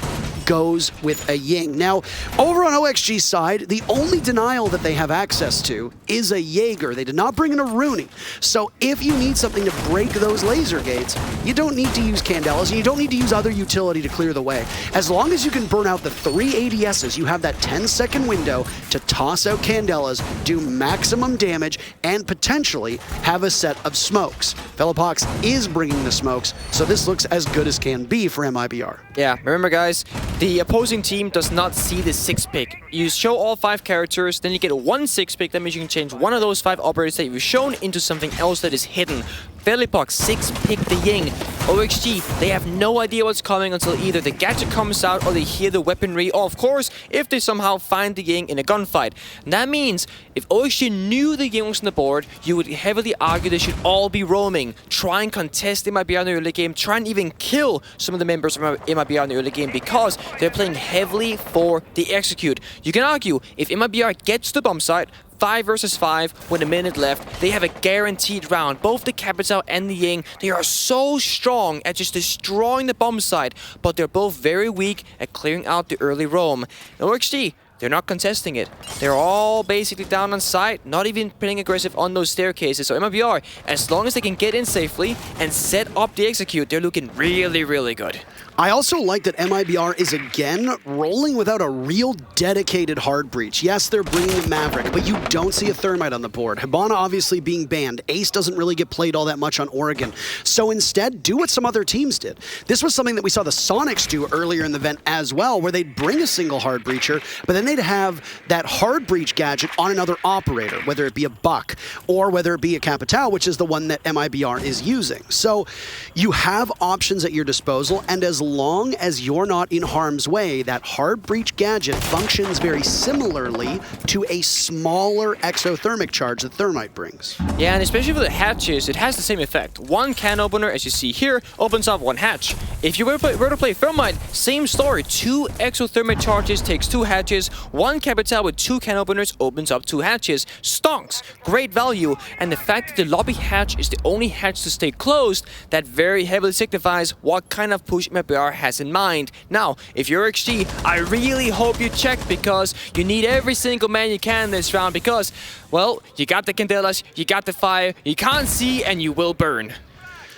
goes with a Ying. Now, over on OXG's side, the only denial that they have access to is a Jaeger. They did not bring in a Rooney. So if you need something to break those laser gates, you don't need to use Candelas, and you don't need to use other utility to clear the way. As long as you can burn out the 3 ADSs, you have that 10-second window to toss out Candelas, do maximum damage, and potentially have a set of smokes. Felipox is bringing the smokes, so this looks as good as can be for MIBR. Yeah, remember guys, the opposing team does not see the 6-pick. You show all 5 characters, then you get a 1 6-pick. That means you can change one of those 5 operators that you've shown into something else that is hidden. Felipox 6-pick the Ying. OXG, they have no idea what's coming until either the gadget comes out or they hear the weaponry, or of course, if they somehow find the Ying in a gunfight. And that means, if OXG knew the Ying was on the board, you would heavily argue they should all be roaming, try and contest MIBR in the early game, try and even kill some of the members of MIBR in the early game, because they're playing heavily for the execute. You can argue, if MIBR gets the bomb site, 5 versus 5 with a minute left, they have a guaranteed round. Both the Capitao and the Ying, they are so strong at just destroying the bomb site, but they're both very weak at clearing out the early roam. And OXG, they're not contesting it. They're all basically down on site, not even playing aggressive on those staircases. So MIBR, as long as they can get in safely and set up the execute, they're looking really, really good. I also like that MIBR is again rolling without a real dedicated hard breach. Yes, they're bringing in Maverick, but you don't see a Thermite on the board. Hibana obviously being banned. Ace doesn't really get played all that much on Oregon. So instead, do what some other teams did. This was something that we saw the Sonics do earlier in the event as well, where they'd bring a single hard breacher, but then they'd have that hard breach gadget on another operator, whether it be a Buck or whether it be a Capitao, which is the one that MIBR is using. So you have options at your disposal, and as long as you're not in harm's way, that hard breach gadget functions very similarly to a smaller exothermic charge that Thermite brings. Yeah, and especially for the hatches, it has the same effect. One can opener, as you see here, opens up one hatch. If you were to play Thermite, same story. 2 exothermic charges takes 2 hatches. One Capitao with 2 can openers opens up 2 hatches. Stonks, great value. And the fact that the lobby hatch is the only hatch to stay closed, that very heavily signifies what kind of push MIBR has in mind. Now, if you're OXG, I really hope you check, because you need every single man you can this round, because, well, you got the Candelas, you got the fire, you can't see, and you will burn.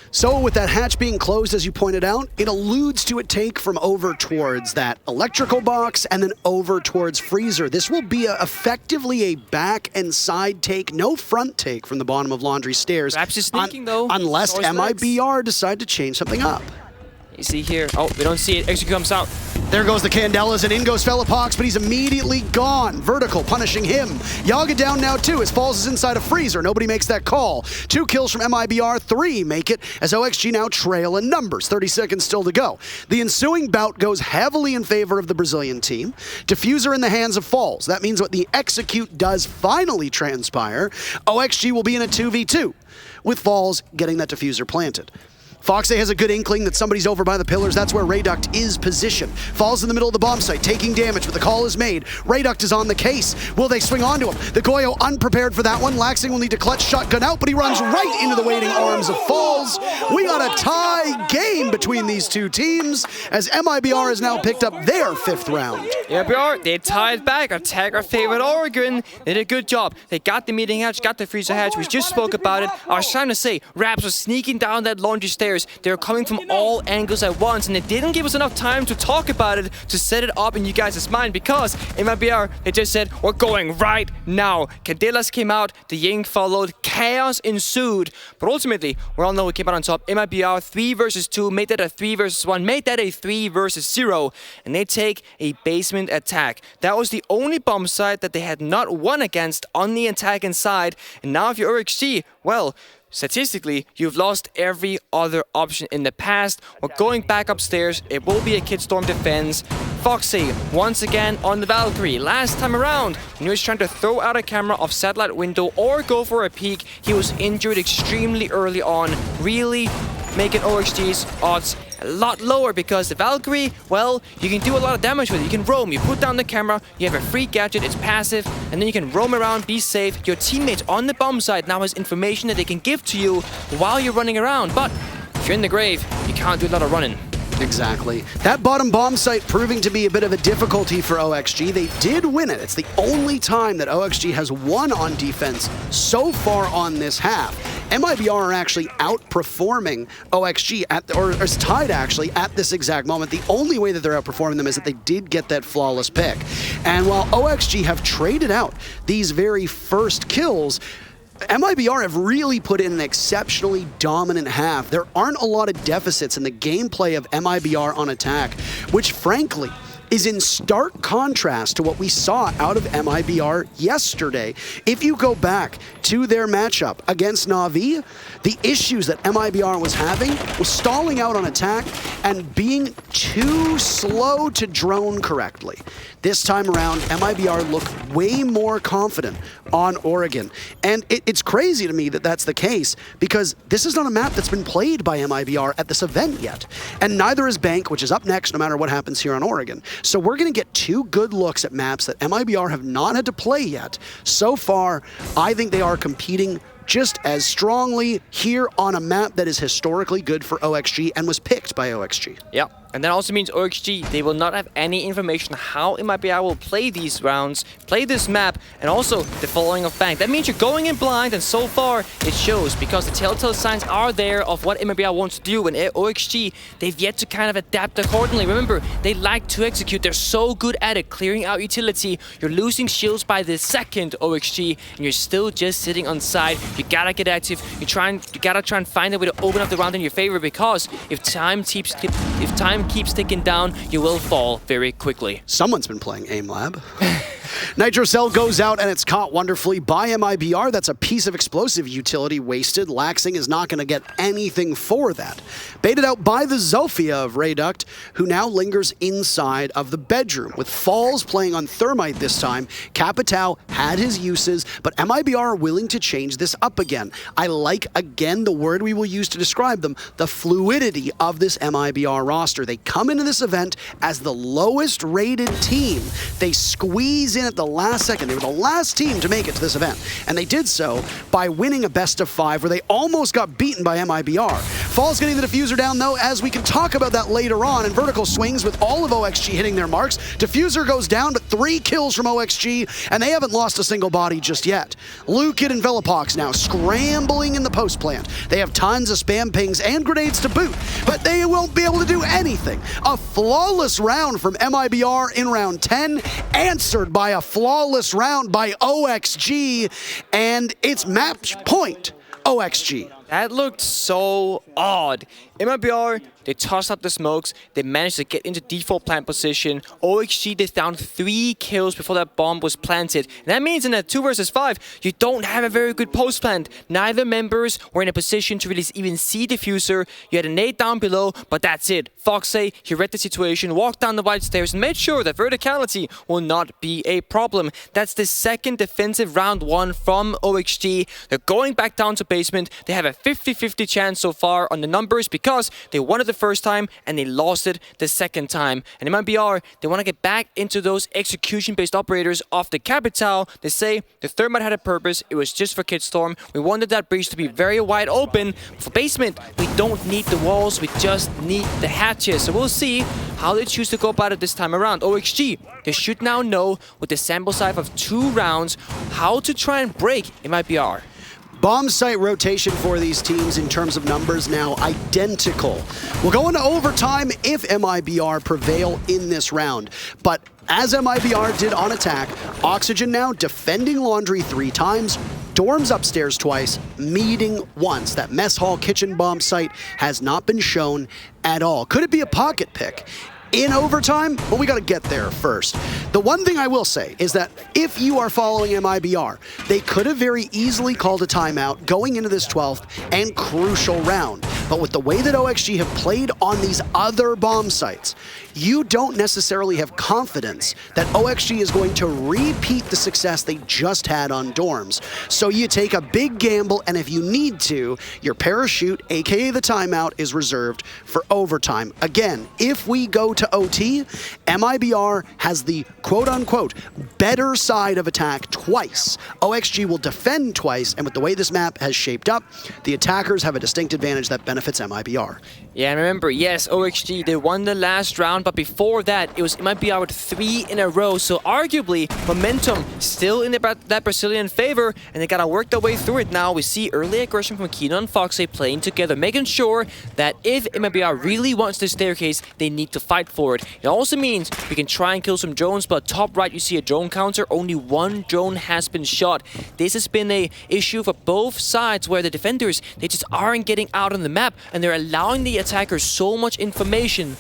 So with that hatch being closed, as you pointed out, it alludes to a take from over towards that electrical box and then over towards freezer. This will be effectively a back and side take, no front take from the bottom of Laundry Stairs. Perhaps just sneaking though. Unless MIBR decide to change something up. You see here, oh, we don't see it, execute comes out. There goes the Candelas, and in goes Felipox, but he's immediately gone. Vertical punishing him. Yaga down now too, as Falls is inside a freezer. Nobody makes that call. 2 kills from MIBR, 3 make it, as OXG now trail in numbers. 30 seconds still to go. The ensuing bout goes heavily in favor of the Brazilian team. Diffuser in the hands of Falls. That means what the execute does finally transpire. OXG will be in a 2v2, with Falls getting that diffuser planted. Foxay has a good inkling that somebody's over by the pillars. That's where Rayduct is positioned. Falls in the middle of the bomb site, taking damage, but the call is made. Rayduct is on the case. Will they swing onto him? The Goyo unprepared for that one. Laxing will need to clutch shotgun out, but he runs right into the waiting arms of Falls. We got a tie game between these two teams, as MIBR has now picked up their 5th round. Yeah, MIBR, they tied back. Attack our favorite Oregon. They did a good job. They got the meeting hatch, got the freezer hatch. We just spoke about it. I was trying to say, Raps was sneaking down that laundry stairs. They were coming from all angles at once, and they didn't give us enough time to talk about it, to set it up in you guys' mind, because in MIBR, they just said, we're going right now. Candelas came out, the Ying followed, chaos ensued, but ultimately, we all know we came out on top. MIBR 3 versus 2, made that a 3 versus 1, made that a 3 versus 0, and they take a basement attack. That was the only bomb site that they had not won against on the attacking side, and now if you're OXG, well, statistically, you've lost every other option in the past. We're going back upstairs. It will be a Kidstorm defense. Foxy, once again on the Valkyrie. Last time around, when he was trying to throw out a camera off satellite window or go for a peek, he was injured extremely early on, really making OXG's odds a lot lower, because the Valkyrie, well, you can do a lot of damage with it. You can roam, you put down the camera, you have a free gadget, it's passive, and then you can roam around, be safe. Your teammates on the bomb site now has information that they can give to you while you're running around, but if you're in the grave, you can't do a lot of running. Exactly. That bottom bomb site proving to be a bit of a difficulty for OXG. They did win it. It's the only time that OXG has won on defense so far on this half. MIBR are actually outperforming OXG, or is tied actually at this exact moment. The only way that they're outperforming them is that they did get that flawless pick. And while OXG have traded out these very first kills, MIBR have really put in an exceptionally dominant half. There aren't a lot of deficits in the gameplay of MIBR on attack, which frankly is in stark contrast to what we saw out of MIBR yesterday. If you go back to their matchup against Na'Vi, the issues that MIBR was having was stalling out on attack and being too slow to drone correctly. This time around, MIBR look way more confident on Oregon. And it's crazy to me that that's the case, because this is not a map that's been played by MIBR at this event yet. And neither is Bank, which is up next no matter what happens here on Oregon. So we're going to get 2 good looks at maps that MIBR have not had to play yet. So far, I think they are competing just as strongly here on a map that is historically good for OXG and was picked by OXG. Yeah. And that also means OXG, they will not have any information how MIBR will play these rounds, play this map, and also the following of Bank. That means you're going in blind, and so far it shows because the telltale signs are there of what MIBR wants to do, and OXG, they've yet to kind of adapt accordingly. Remember, they like to execute. They're so good at it, clearing out utility. You're losing shields by the second, OXG, and you're still just sitting on side. You gotta get active. You gotta try and find a way to open up the round in your favor, because if time keeps ticking down, you will fall very quickly. Someone's been playing Aim Lab. Nitrocell goes out and it's caught wonderfully by MIBR. That's a piece of explosive utility wasted. Laxing is not going to get anything for that. Baited out by the Zofia of Rayduct, who now lingers inside of the bedroom. With Falls playing on Thermite this time, Capitao had his uses, but MIBR are willing to change this up again. I like, again, the word we will use to describe them, the fluidity of this MIBR roster. They come into this event as the lowest rated team. They squeeze in at the last second. They were the last team to make it to this event, and they did so by winning a best of 5 where they almost got beaten by MIBR. Falls getting the diffuser down though, as we can talk about that later on, and vertical swings with all of OXG hitting their marks. Diffuser goes down, but 3 kills from OXG, and they haven't lost a single body just yet. Lukid and Velapox now scrambling in the post plant. They have tons of spam pings and grenades to boot, but they won't be able to do anything. A flawless round from MIBR in round 10, answered by a flawless round by OXG, and it's match point OXG. That looked so odd. MIBR, they tossed up the smokes, they managed to get into default plant position. OXG, they found 3 kills before that bomb was planted. And that means in a 2 versus 5, you don't have a very good post plant. Neither members were in a position to really even see diffuser. You had a nade down below, but that's it. Foxy, he read the situation, walked down the wide stairs, and made sure that verticality will not be a problem. That's the second defensive round 1 from OXG. They're going back down to basement. They have a 50-50 chance so far on the numbers because they won it the first time and they lost it the second time. And MIBR, they want to get back into those execution-based operators off the Capitao. They say the Thermite had a purpose. It was just for Kidstorm. We wanted that breach to be very wide open. For basement, we don't need the walls. We just need the hatches. So we'll see how they choose to go about it this time around. OXG, they should now know with the sample size of 2 rounds how to try and break MIBR. Bomb site rotation for these teams in terms of numbers now identical. We'll go into overtime if MIBR prevail in this round. But as MIBR did on attack, Oxygen now defending Laundry 3 times, Dorms upstairs twice, meeting once. That mess hall kitchen bomb site has not been shown at all. Could it be a pocket pick in overtime? Well, we got to get there first. The one thing I will say is that if you are following MIBR, they could have very easily called a timeout going into this 12th and crucial round. But with the way that OXG have played on these other bomb sites, you don't necessarily have confidence that OXG is going to repeat the success they just had on Dorms. So you take a big gamble, and if you need to, your parachute, aka the timeout, is reserved for overtime. Again, if we go to OT, MIBR has the quote-unquote better side of attack twice. OXG will defend twice, and with the way this map has shaped up, the attackers have a distinct advantage that benefits MIBR. Yeah, and remember, yes, OXG, they won the last round, but before that, it was MIBR with 3 in a row, so arguably, momentum still in that Brazilian favor, and they gotta work their way through it now. We see early aggression from Kino and Foxy playing together, making sure that if MIBR really wants the staircase, they need to fight for it. It also means we can try and kill some drones, but top right, you see a drone counter, only 1 drone has been shot. This has been a issue for both sides, where the defenders, they just aren't getting out on the map, and they're allowing the attackers so much information.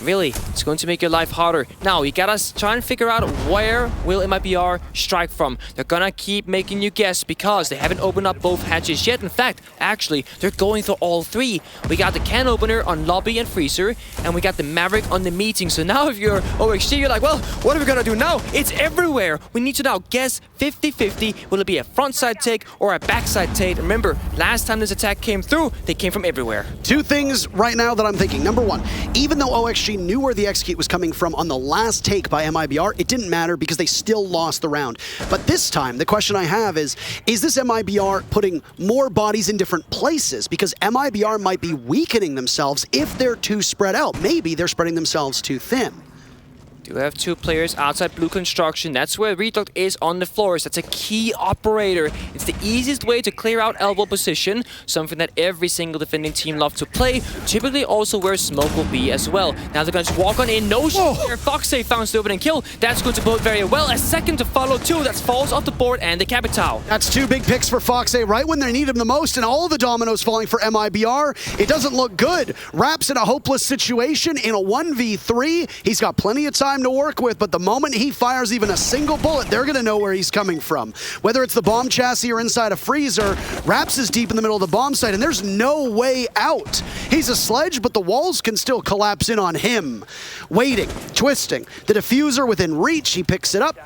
Really, it's going to make your life harder. Now, you gotta try and figure out where will MIBR strike from. They're gonna keep making you guess because they haven't opened up both hatches yet. In fact, actually, they're going through all 3. We got the can opener on Lobby and Freezer, and we got the Maverick on the meeting. So now if you're OXG, you're like, well, what are we gonna do now? It's everywhere. We need to now guess 50-50. Will it be a frontside take or a backside take? Remember, last time this attack came through, they came from everywhere. 2 things right now that I'm thinking. Number 1, even though OXG OXG knew where the execute was coming from on the last take by MIBR, it didn't matter because they still lost the round. But this time, the question I have is this MIBR putting more bodies in different places? Because MIBR might be weakening themselves if they're too spread out. Maybe they're spreading themselves too thin. Do have two players outside blue construction. That's where Reduct is on the floors. That's a key operator. It's the easiest way to clear out elbow position, something that every single defending team loves to play. Typically also where smoke will be as well. Now they're going to walk on in. No shot there. Foxy found the opening kill. That's going to bode very well. A second to follow too. That falls off the board and the Capitao. That's two big picks for Foxy right when they need him the most, and all the dominoes falling for MIBR. It doesn't look good. Rap's in a hopeless situation in a 1v3. He's got plenty of time to work with, but the moment he fires even a single bullet, they're going to know where he's coming from. Whether it's the bomb chassis or inside a freezer, Raps is deep in the middle of the bomb site, and there's no way out. He's a sledge, but the walls can still collapse in on him. Waiting, twisting, the diffuser within reach, he picks it up.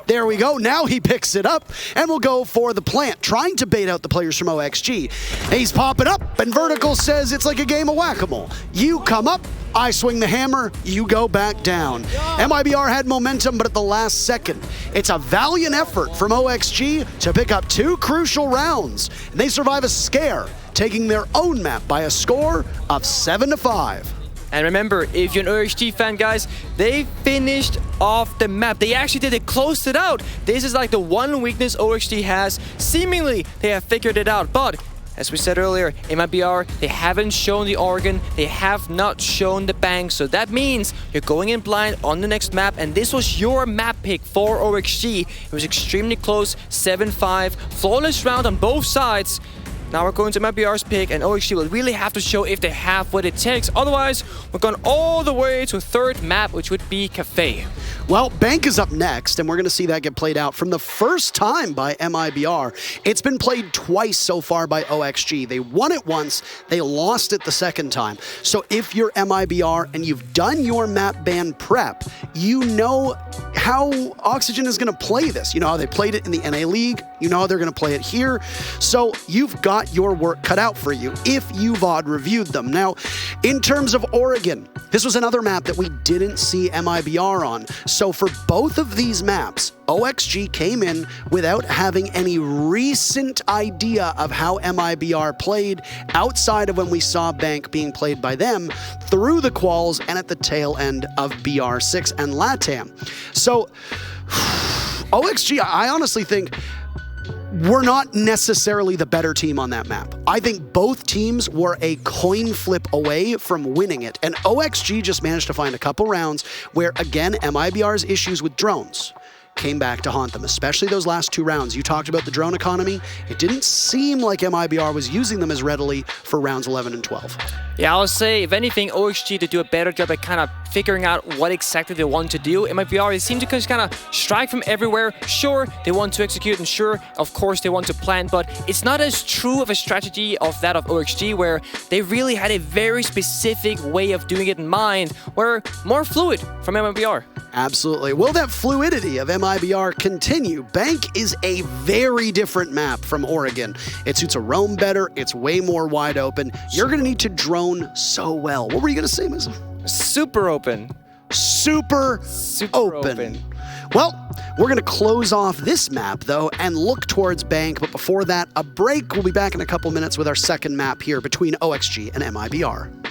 There we go. Now he picks it up and will go for the plant, trying to bait out the players from OXG. He's popping up, and Vertical says it's like a game of whack-a-mole. You come up, I swing the hammer, you go back down. MIBR had momentum, but at the last second, it's a valiant effort from OXG to pick up two crucial rounds, and they survive a scare, taking their own map by a score of 7-5. And remember, if you're an OXG fan, guys, they finished off the map. They actually did it, closed it out. This is like the one weakness OXG has. Seemingly, they have figured it out, but as we said earlier, MIBR, they haven't shown the organ, they have not shown the bank, so that means you're going in blind on the next map, and this was your map pick for OXG. It was extremely close, 7-5, flawless round on both sides. Now we're going to MIBR's pick, and OXG will really have to show if they have what it takes. Otherwise, we're going all the way to a third map, which would be Cafe. Well, Bank is up next, and we're going to see that get played out from the first time by MIBR. It's been played twice so far by OXG. They won it once, they lost it the second time. So if you're MIBR and you've done your map ban prep, you know how Oxygen is going to play this. You know how they played it in the NA League. You know how they're going to play it here. So you've got your work cut out for you if you've VOD reviewed them. Now, in terms of Oregon, this was another map that we didn't see MIBR on. So for both of these maps, OXG came in without having any recent idea of how MIBR played outside of when we saw Bank being played by them through the quals and at the tail end of BR6 and LATAM. So OXG, I honestly think we're not necessarily the better team on that map. I think both teams were a coin flip away from winning it, and OXG just managed to find a couple rounds where, again, MIBR's issues with drones came back to haunt them, especially those last two rounds. You talked about the drone economy. It didn't seem like MIBR was using them as readily for rounds 11 and 12. Yeah, I'll say, if anything, OXG to do a better job at kind of figuring out what exactly they want to do. MIBR, they seem to just kind of strike from everywhere. Sure, they want to execute, and sure, of course, they want to plan, but it's not as true of a strategy of that of OXG, where they really had a very specific way of doing it in mind, where more fluid from MIBR. Absolutely. Will that fluidity of MIBR continue? Bank is a very different map from Oregon. It suits a roam better. It's way more wide open. You're going to need to drone so well. What were you going to say, Miz? Super open. Super open. Well, we're going to close off this map, though, and look towards Bank. But before that, a break. We'll be back in a couple minutes with our second map here between OXG and MIBR.